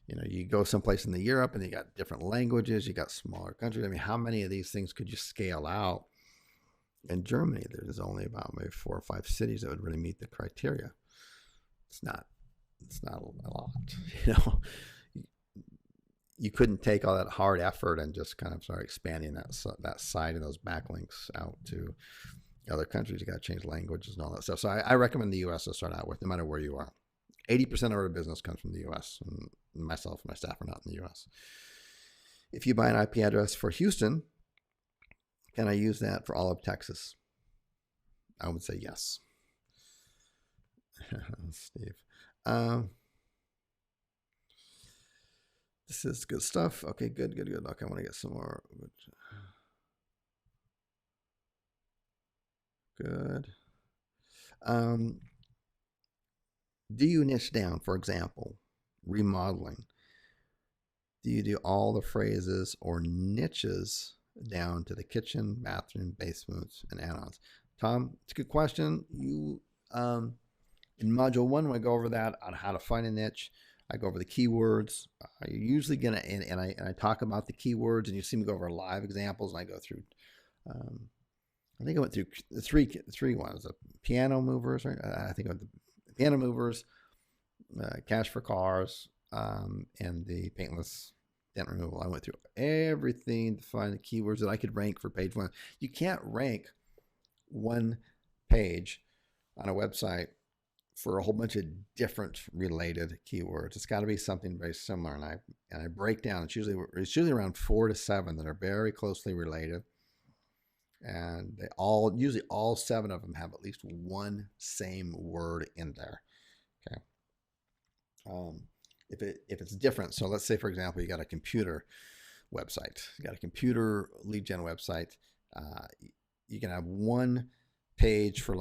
You go someplace in the Europe and you got different languages, you got smaller countries. I mean, how many of these things could you scale out? In Germany, there's only about maybe 4 or 5 cities that would really meet the criteria. It's not a lot. You couldn't take all that hard effort and just kind of start expanding that site and those backlinks out to other countries. You got to change languages and all that stuff. So I recommend the U.S. to start out with, no matter where you are. 80% of our business comes from the U.S. and myself and my staff are not in the U.S. If you buy an IP address for Houston, can I use that for all of Texas? I would say yes. Steve. This is good stuff. Okay, good. Okay, I want to get some more. Good. Do you niche down, for example, remodeling? Do you do all the phrases or niches down to the kitchen, bathroom, basements, and add-ons? Tom, it's a good question. You in module 1, when I go over that on how to find a niche, I go over the keywords. You're usually gonna and I talk about the keywords, and you see me go over live examples, and I go through. I think I went through the three ones: the piano movers. Right? I think the piano movers, cash for cars, and the paintless dent removal. I went through everything to find the keywords that I could rank for page 1. You can't rank one page on a website for a whole bunch of different related keywords. It's got to be something very similar, and I break down. It's usually around 4 to 7 that are very closely related. And usually all 7 of them have at least one same word in there. Okay. If it's different, so let's say, for example, you got a computer website, you got a computer lead gen website. You can have one page for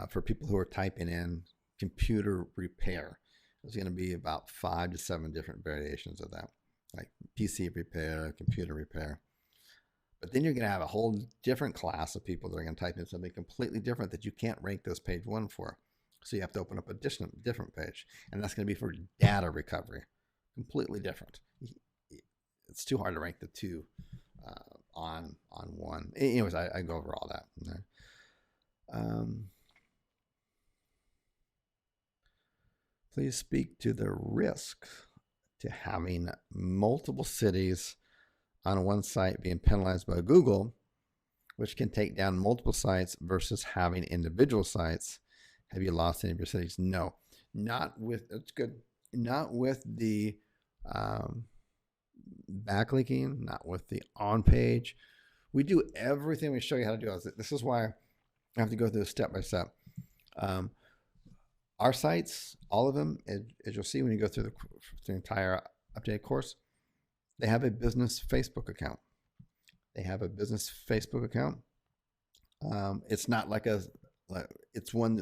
for people who are typing in computer repair. There's going to be about 5 to 7 different variations of that, like PC repair, computer repair. But then you're going to have a whole different class of people that are going to type in something completely different that you can't rank this page 1 for. So you have to open up a different page. And that's going to be for data recovery. Completely different. It's too hard to rank the 2 on one. Anyways, I go over all that. Please speak to the risk to having multiple cities on one site being penalized by Google, which can take down multiple sites versus having individual sites. Have you lost any of your cities? No, not with, that's good. Not with the backlinking, not with the on page. We do everything we show you how to do. This is why I have to go through step by step. Our sites, all of them, as you'll see when you go through the entire updated course, they have a business Facebook account. It's not like it's one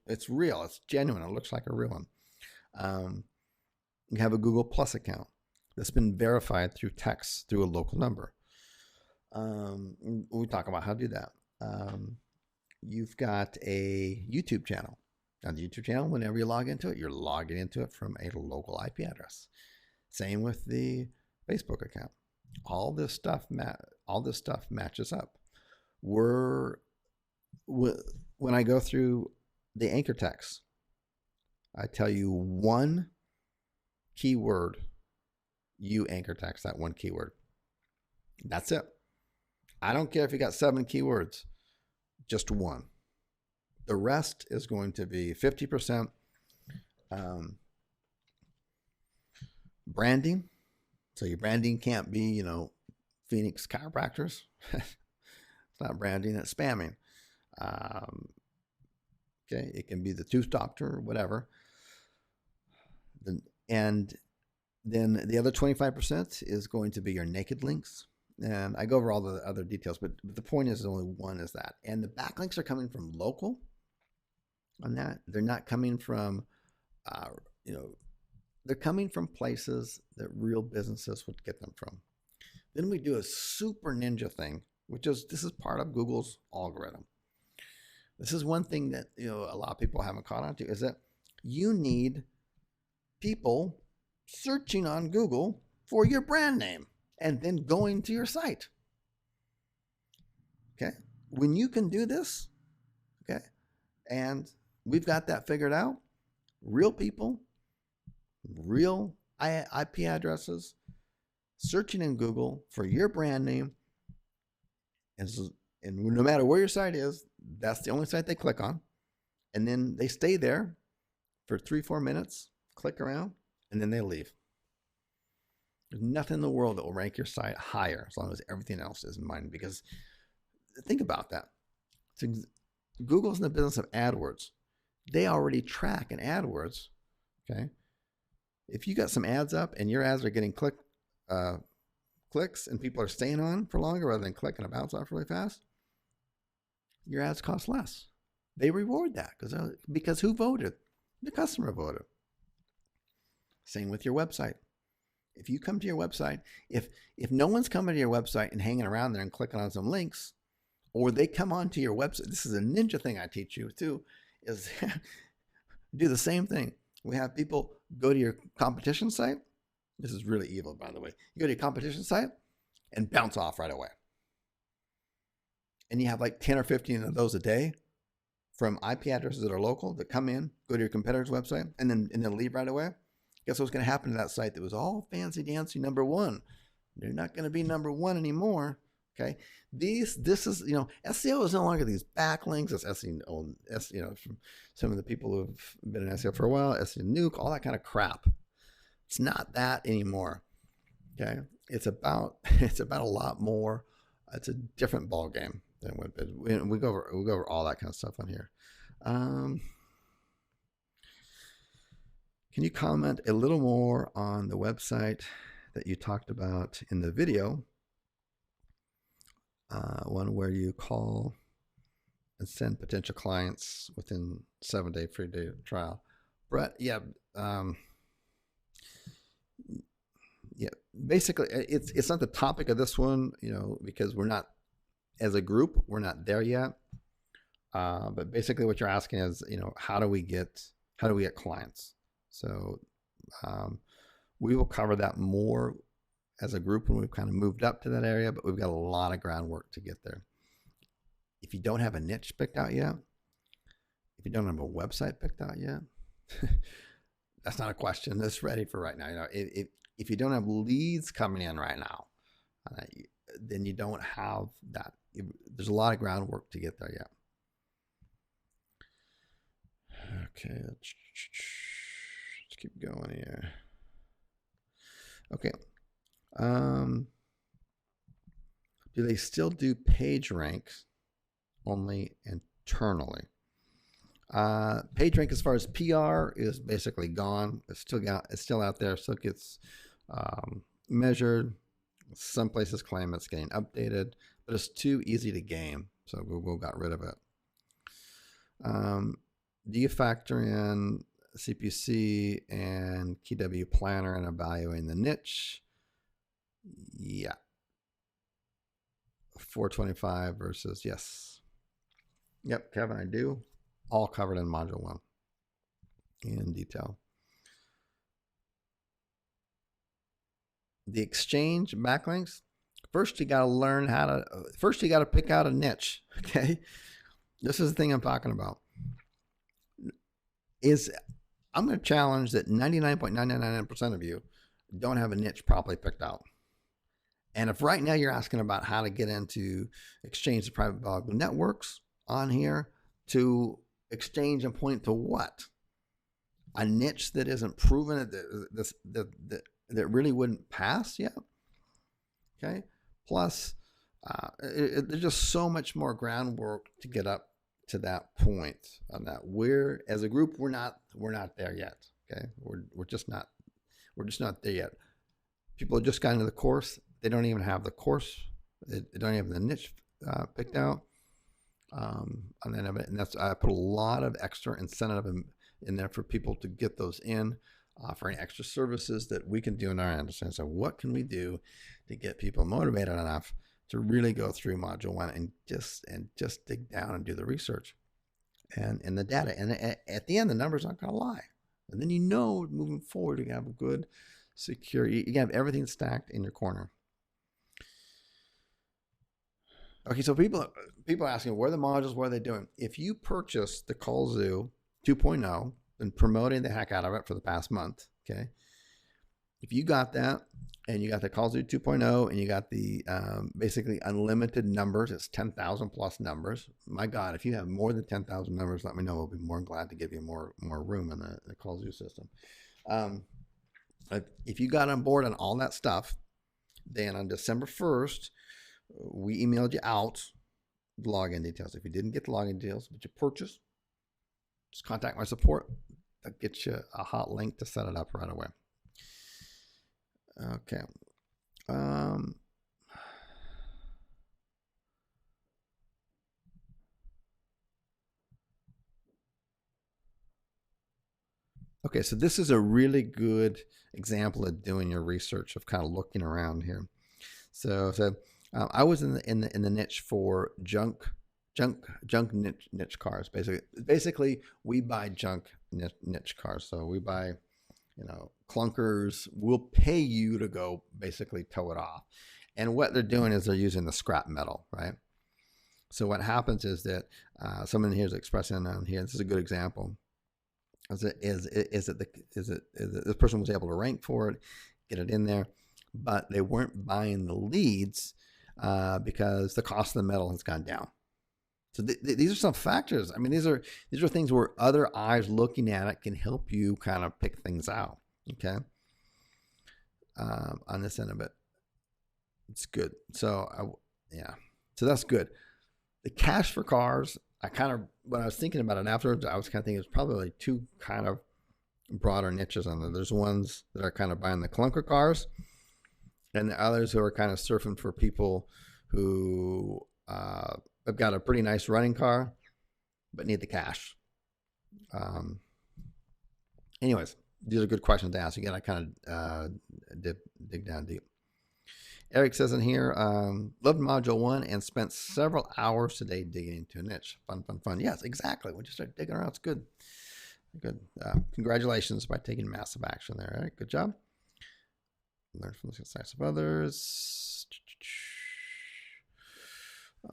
it's real. It's genuine. It looks like a real one. You have a Google Plus account that's been verified through text through a local number. We talk about how to do that. You've got a YouTube channel. On the YouTube channel, whenever you log into it, you're logging into it from a local IP address. Same with the Facebook account. All this stuff matches up. When I go through the anchor text, I tell you one keyword. You anchor text that one keyword. That's it. I don't care if you got 7 keywords, just one. The rest is going to be 50% branding. So your branding can't be, Phoenix Chiropractors. It's not branding, it's spamming. Okay, it can be the tooth doctor or whatever. And then the other 25% is going to be your naked links. And I go over all the other details, but the point is only one is that. And the backlinks are coming from local on that. They're not coming from, they're coming from places that real businesses would get them from. Then we do a super ninja thing, this is part of Google's algorithm. This is one thing that a lot of people haven't caught on to, is that you need people searching on Google for your brand name and then going to your site. Okay, when you can do this, okay, and we've got that figured out, real people, real IP addresses, searching in Google for your brand name, and no matter where your site is, that's the only site they click on, and then they stay there for 3-4 minutes, click around, and then they leave. There's nothing in the world that will rank your site higher as long as everything else is in mind. Because think about that. Google's in the business of AdWords. They already track in AdWords. Okay, if you got some ads up and your ads are getting clicks and people are staying on for longer rather than clicking and bounce off really fast, your ads cost less. They reward that because who voted? The customer voted. Same with your website. If you come to your website, if no one's coming to your website and hanging around there and clicking on some links, or they come onto your website, this is a ninja thing I teach you too, is do the same thing. We have people go to your competition site. This is really evil, by the way. You go to your competition site and bounce off right away. And you have like 10 or 15 of those a day from IP addresses that are local that come in, go to your competitor's website, and then leave right away. Guess what's going to happen to that site that was all fancy dancy number one? They're not going to be number one anymore. Okay, this is SEO is no longer these backlinks. It's SEO, from some of the people who've been in SEO for a while, SEO nuke, all that kind of crap. It's not that anymore. Okay, it's about a lot more. It's a different ball game than what we go over all that kind of stuff on here. Can you comment a little more on the website that you talked about in the video? One where you call and send potential clients within 7-day free day trial. Brett, yeah. Basically, it's not the topic of this one, because we're not, as a group, we're not there yet. But basically, what you're asking is, how do we get clients? So we will cover that more as a group when we've kind of moved up to that area, but we've got a lot of groundwork to get there. If you don't have a niche picked out yet, if you don't have a website picked out yet, that's not a question that's ready for right now. If you don't have leads coming in right now, then you don't have that. There's a lot of groundwork to get there yet. Okay, let's keep going here. Okay. Do they still do PageRank only internally? PageRank, as far as PR, is basically gone. It's still out there. Still gets measured. Some places claim it's getting updated, but it's too easy to game, so Google got rid of it. Do you factor in CPC and KW Planner and evaluating the niche? Yeah. 425 versus yes. Yep, Kevin, I do. All covered in module 1 in detail. The exchange backlinks. First, you got to learn first you got to pick out a niche. Okay. This is the thing I'm talking about. I'm going to challenge that 99.999% of you don't have a niche properly picked out. And if right now you're asking about how to get into Exchange to private blog networks on here, to Exchange and point to what? A niche that isn't proven, that really wouldn't pass yet. Okay. Plus, There's just so much more groundwork to get up to that point on that. We're, as a group, we're not there yet. Okay, we're just not there yet. People just got into the course. They don't even have the course. They don't even have the niche picked out. And then that's, I put a lot of extra incentive in there for people to get those in, offering extra services that we can do in our end. So what can we do to get people motivated enough to really go through module 1 and just dig down and do the research and the data. And at the end, the numbers aren't going to lie. And then moving forward, you have a good, secure, you have everything stacked in your corner. Okay, so people are asking, where are the modules, what are they doing? If you purchase the CallZoo 2.0, been promoting the heck out of it for the past month, okay? If you got that, and you got the CallZoo 2.0, and you got the basically unlimited numbers, it's 10,000 plus numbers. My God, if you have more than 10,000 numbers, let me know. We'll be more than glad to give you more room in the CallZoo system. If you got on board on all that stuff, then on December 1st, we emailed you out the login details. If you didn't get the login details, but you purchased, just contact my support. I'll get you a hot link to set it up right away. Okay. Okay, so this is a really good example of doing your research, of kind of looking around here. So I was in the niche for junk niche cars. Basically, we buy junk niche cars. So we buy, clunkers. We'll pay you to go basically tow it off. And what they're doing is they're using the scrap metal, right? So what happens is that someone here is expressing on here. This is a good example. Is that this person was able to rank for it, get it in there, but they weren't buying the leads because the cost of the metal has gone down. So these are some factors. I mean, these are things where other eyes looking at it can help you kind of pick things out. Okay, on this end of it, it's good. So so that's good. The cash for cars. When I was thinking about it afterwards, I was kind of thinking it's probably like two kind of broader niches on there. There's ones that are kind of buying the clunker cars, and the others who are kind of surfing for people who have got a pretty nice running car, but need the cash. Anyways, these are good questions to ask. You got to kind of dig down deep. Eric says in here, loved module 1 and spent several hours today digging into a niche. Fun. Yes, exactly. When you start digging around, it's good. Good. Congratulations by taking massive action there. Eric, good job. Learn from the success of others.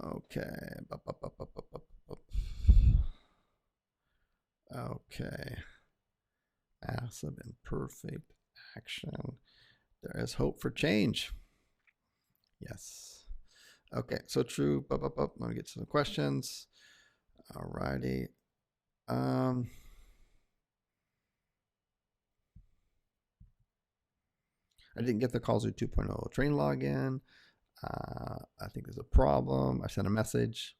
Okay. Okay. Massive and perfect action. There is hope for change. Yes. Okay. So true. I'm going to get to some questions. All righty. I didn't get the CallZoo 2.0 train login. I think there's a problem. I sent a message.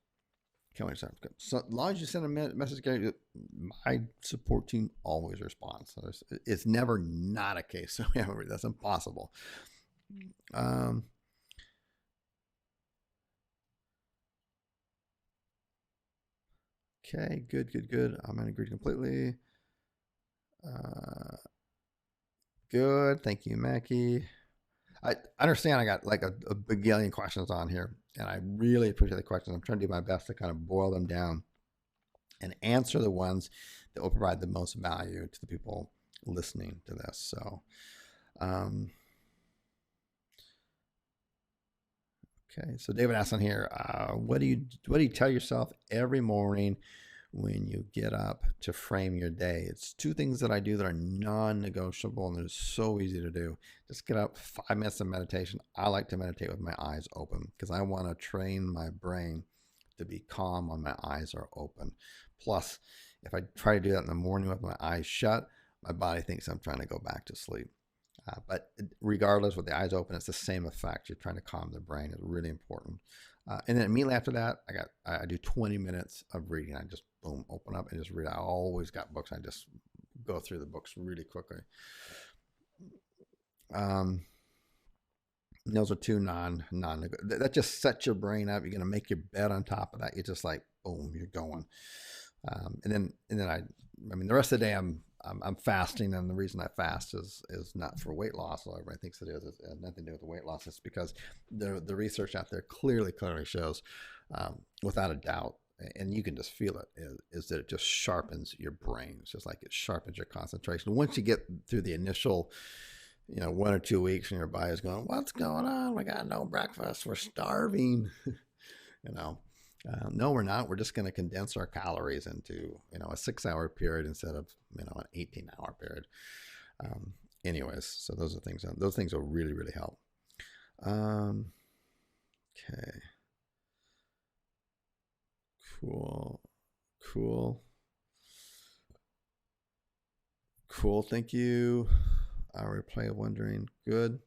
Can't wait. So as long as you send a message, my support team always responds. So it's never not a case. So that's impossible. Okay, good. I'm going to agree completely. Good. Thank you, Mackie. I understand I got like a bagillion questions on here, and I really appreciate the questions. I'm trying to do my best to kind of boil them down and answer the ones that will provide the most value to the people listening to this. So, okay. So David asks on here, what do you tell yourself every morning when you get up to frame your day? It's two things that I do that are non-negotiable, and they're so easy to do. Just get up, 5 minutes of meditation. I like to meditate with my eyes open because I want to train my brain to be calm when my eyes are open. Plus, if I try to do that in the morning with my eyes shut, my body thinks I'm trying to go back to sleep. But regardless, with the eyes open, it's the same effect. You're trying to calm the brain. It's really important. And then immediately after that, I do 20 minutes of reading. I just boom, open up and just read. I always got books. I just go through the books really quickly. Those are two non that just sets your brain up. You're gonna make your bed on top of that. You're just like boom, you're going. And then I mean the rest of the day I'm fasting, and the reason I fast is not for weight loss. Although everybody thinks it is. It has nothing to do with the weight loss. It's because the research out there clearly shows, without a doubt, and you can just feel it, is that it just sharpens your brain. It's just like it sharpens your concentration. Once you get through the initial 1 or 2 weeks and your body's going, what's going on? We got no breakfast. We're starving. No, we're not. We're just going to condense our calories into, a 6-hour period instead of, an 18-hour period. Anyways, so those things will really, really help. Okay. Cool. Thank you. Our replay of wondering. Good.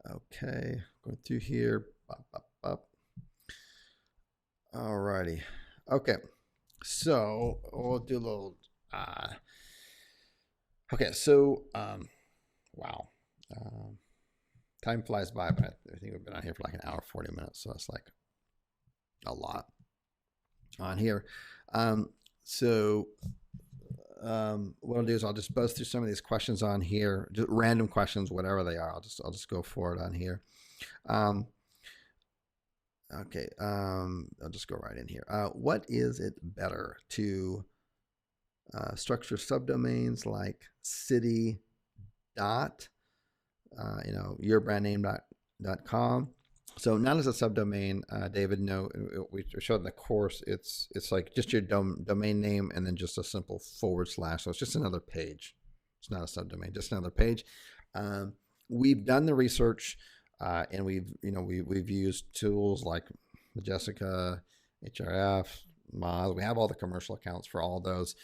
Okay. Going through here. Alrighty. Okay. So we'll do a little. Okay. So, wow. Time flies by, but I think we've been on here for like an hour, 40 minutes. So it's like a lot on here. What I'll do is I'll just buzz through some of these questions on here, just random questions, whatever they are. I'll just go for it on here. Okay. I'll just go right in here. What is it better to structure subdomains like city dot, yourbrandname.com? So not as a subdomain, David. No, we showed in the course. It's like just your domain name and then just a simple /. So it's just another page. It's not a subdomain, just another page. We've done the research, and we've used tools like Majestica, Href, Moz. We have all the commercial accounts for all those.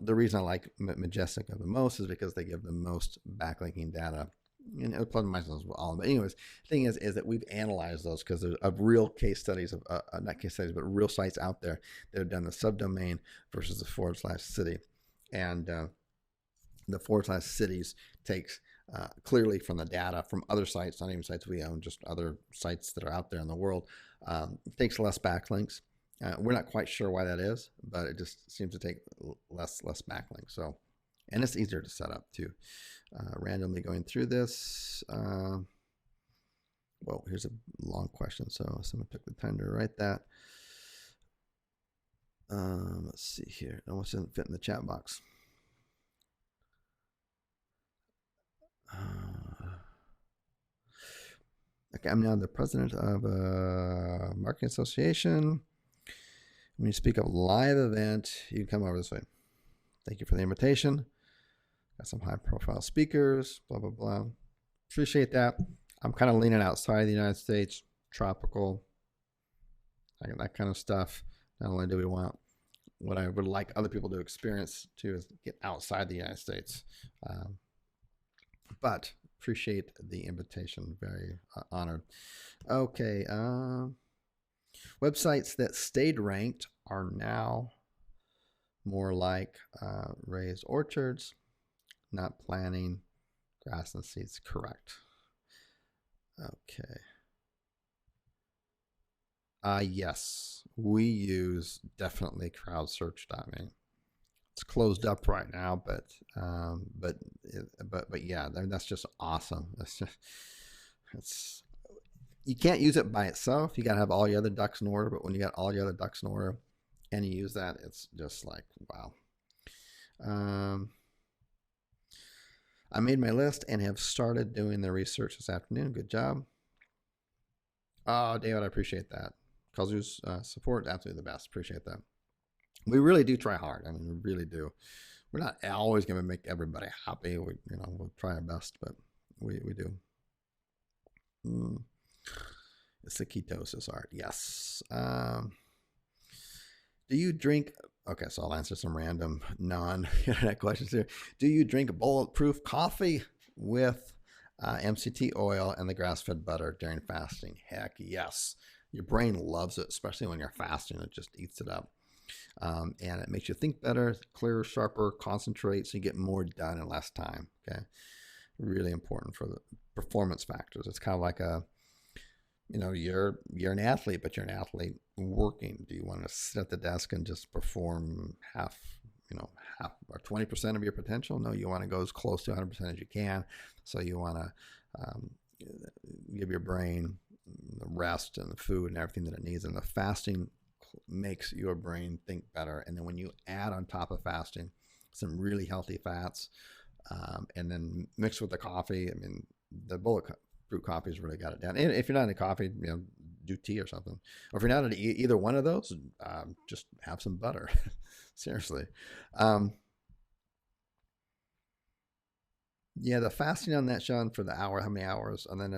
The reason I like Majestica the most is because they give the most backlinking data. And plus myself as well. But anyways, the thing is that we've analyzed those because there's real case studies of not case studies, but real sites out there that have done the subdomain versus the / city, and the / cities takes clearly from the data from other sites, not even sites we own, just other sites that are out there in the world. It takes less backlinks. We're not quite sure why that is, but it just seems to take less backlinks. So. And it's easier to set up too. Randomly going through this. Well, here's a long question, so someone took the time to write that. Let's see here. It almost didn't fit in the chat box. Okay, I'm now the president of a marketing association. When you speak of live event, you can come over this way. Thank you for the invitation. Got some high profile speakers, blah, blah, blah. Appreciate that. I'm kind of leaning outside the United States, tropical, that kind of stuff. Not only do we want what I would like other people to experience too is get outside the United States. But appreciate the invitation. Very honored. Okay. Websites that stayed ranked are now more like raised orchards, not planting, grass and seeds. Correct. Okay. Yes, we use definitely crowdsearch.me. It's closed up right now, but yeah, that's just awesome. You can't use it by itself. You got to have all your other ducks in order. But when you got all your other ducks in order and you use that, it's just like, wow. I made my list and have started doing the research this afternoon. Good job. Oh, David, I appreciate that. Kazu's support, absolutely the best. Appreciate that. We really do try hard. I mean, we really do. We're not always going to make everybody happy. We'll try our best, but we do. It's the ketosis art. Yes. Do you drink? Okay, so I'll answer some random non-internet questions here. Do you drink bulletproof coffee? with MCT oil and the grass-fed butter during fasting. Heck yes. Your brain loves it, especially when you're fasting. It just eats it up. And it makes you think better, clearer, sharper, concentrate, so you get more done in less time. Okay. Really important for the performance factors. It's kind of like you're an athlete, but you're an athlete working. Do you want to sit at the desk and just perform half or 20% of your potential? No, you want to go as close to 100% as you can. So you want to give your brain the rest and the food and everything that it needs. And the fasting makes your brain think better. And then when you add on top of fasting some really healthy fats, and then mixed with the coffee, I mean, the bulletproof coffee's really got it down. And if you're not into coffee, do tea or something. Or if you're not into either one of those, just have some butter. Seriously. Yeah, the fasting on that, Sean, for the hour, how many hours? And then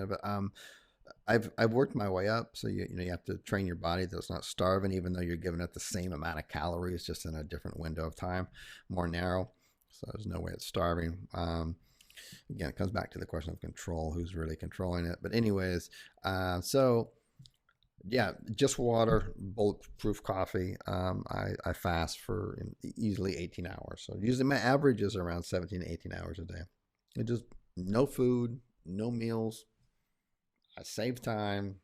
I've worked my way up, so you have to train your body that it's not starving, even though you're giving it the same amount of calories, just in a different window of time, more narrow. So there's no way it's starving. Again, it comes back to the question of control, who's really controlling it. But anyways, so yeah, just water, bulletproof coffee. I fast for easily 18 hours. So usually my average is around 17 to 18 hours a day. It just no food, no meals. I save time.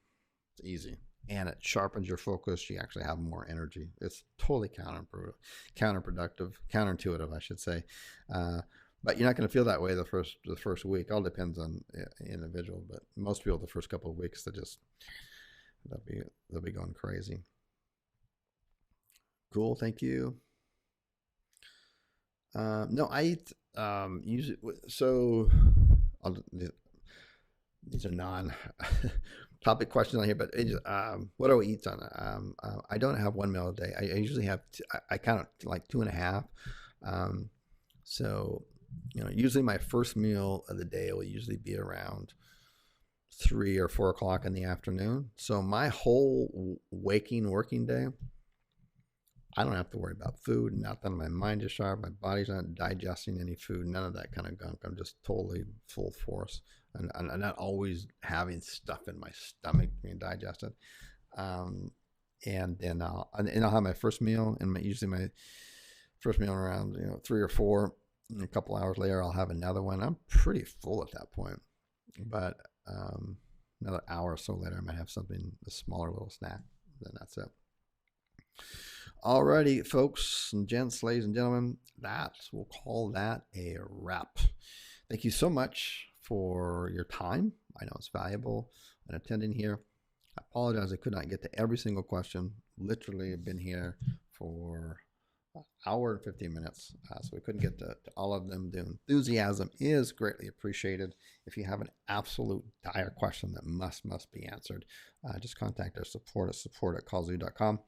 It's easy. And it sharpens your focus. You actually have more energy. It's totally counterproductive, counterintuitive, I should say. But you're not going to feel that way the first week. It all depends on individual. But most people, the first couple of weeks, they'll be going crazy. Cool. Thank you. No, I eat usually. So these are non-topic questions on here, but what do I eat on? I don't have one meal a day. I usually have. I count like 2.5. So usually my first meal of the day will usually be around 3 or 4 o'clock in the afternoon. So my whole working day, I don't have to worry about food. Not that my mind is sharp, my body's not digesting any food, none of that kind of gunk. I'm just totally full force, and I'm not always having stuff in my stomach being digested. And then I'll have my first meal, and usually my first meal around 3 or 4. And a couple hours later, I'll have another one. I'm pretty full at that point, but another hour or so later, I might have something, a smaller little snack. Then that's it. Alrighty, folks and gents, ladies and gentlemen, we'll call that a wrap. Thank you so much for your time. I know it's valuable in attending here. I apologize I could not get to every single question. Literally, I've been here for an hour and 15 minutes, so we couldn't get to all of them. The enthusiasm is greatly appreciated. If you have an absolute dire question that must be answered, just contact our support at callzoo.com.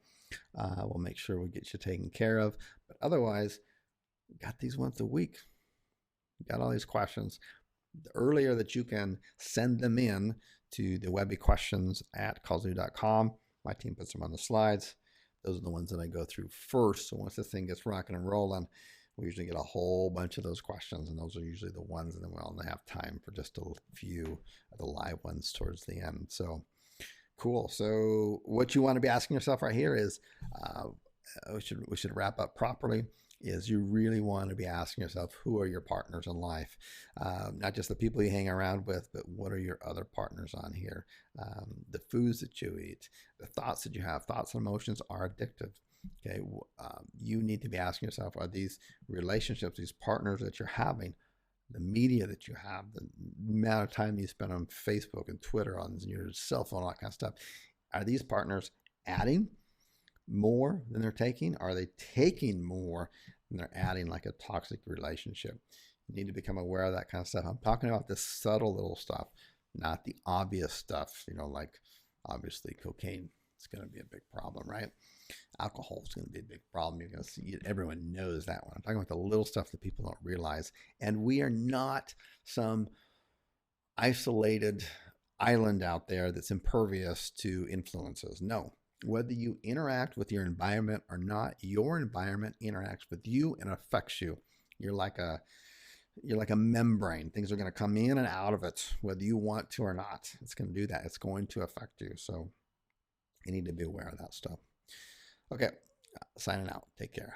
We'll make sure we get you taken care of. But otherwise, we got these once a week. We got all these questions. The earlier that you can send them in to the Webby questions at callzoo.com, my team puts them on the slides. Those are the ones that I go through first. So once the thing gets rocking and rolling, we usually get a whole bunch of those questions, and those are usually the ones, and then we only have time for just a few of the live ones towards the end. So cool. So what you want to be asking yourself right here is, we should wrap up properly, is you really want to be asking yourself, who are your partners in life? Not just the people you hang around with, but what are your other partners on here? The foods that you eat, the thoughts that you have. Thoughts and emotions are addictive. Okay, you need to be asking yourself, are these relationships, these partners that you're having, the media that you have, the amount of time you spend on Facebook and Twitter, on your cell phone, all that kind of stuff, are these partners adding more than they're taking? Are they taking more than they're adding, like a toxic relationship? You need to become aware of that kind of stuff. I'm talking about the subtle little stuff, not the obvious stuff, like obviously cocaine is going to be a big problem, right? Alcohol is going to be a big problem. You're going to see it. Everyone knows that one. I'm talking about the little stuff that people don't realize. And we are not some isolated island out there that's impervious to influences. No. Whether you interact with your environment or not, your environment interacts with you and affects you. You're like you're like a membrane. Things are going to come in and out of it, whether you want to or not. It's going to do that. It's going to affect you. So you need to be aware of that stuff. Okay, signing out. Take care.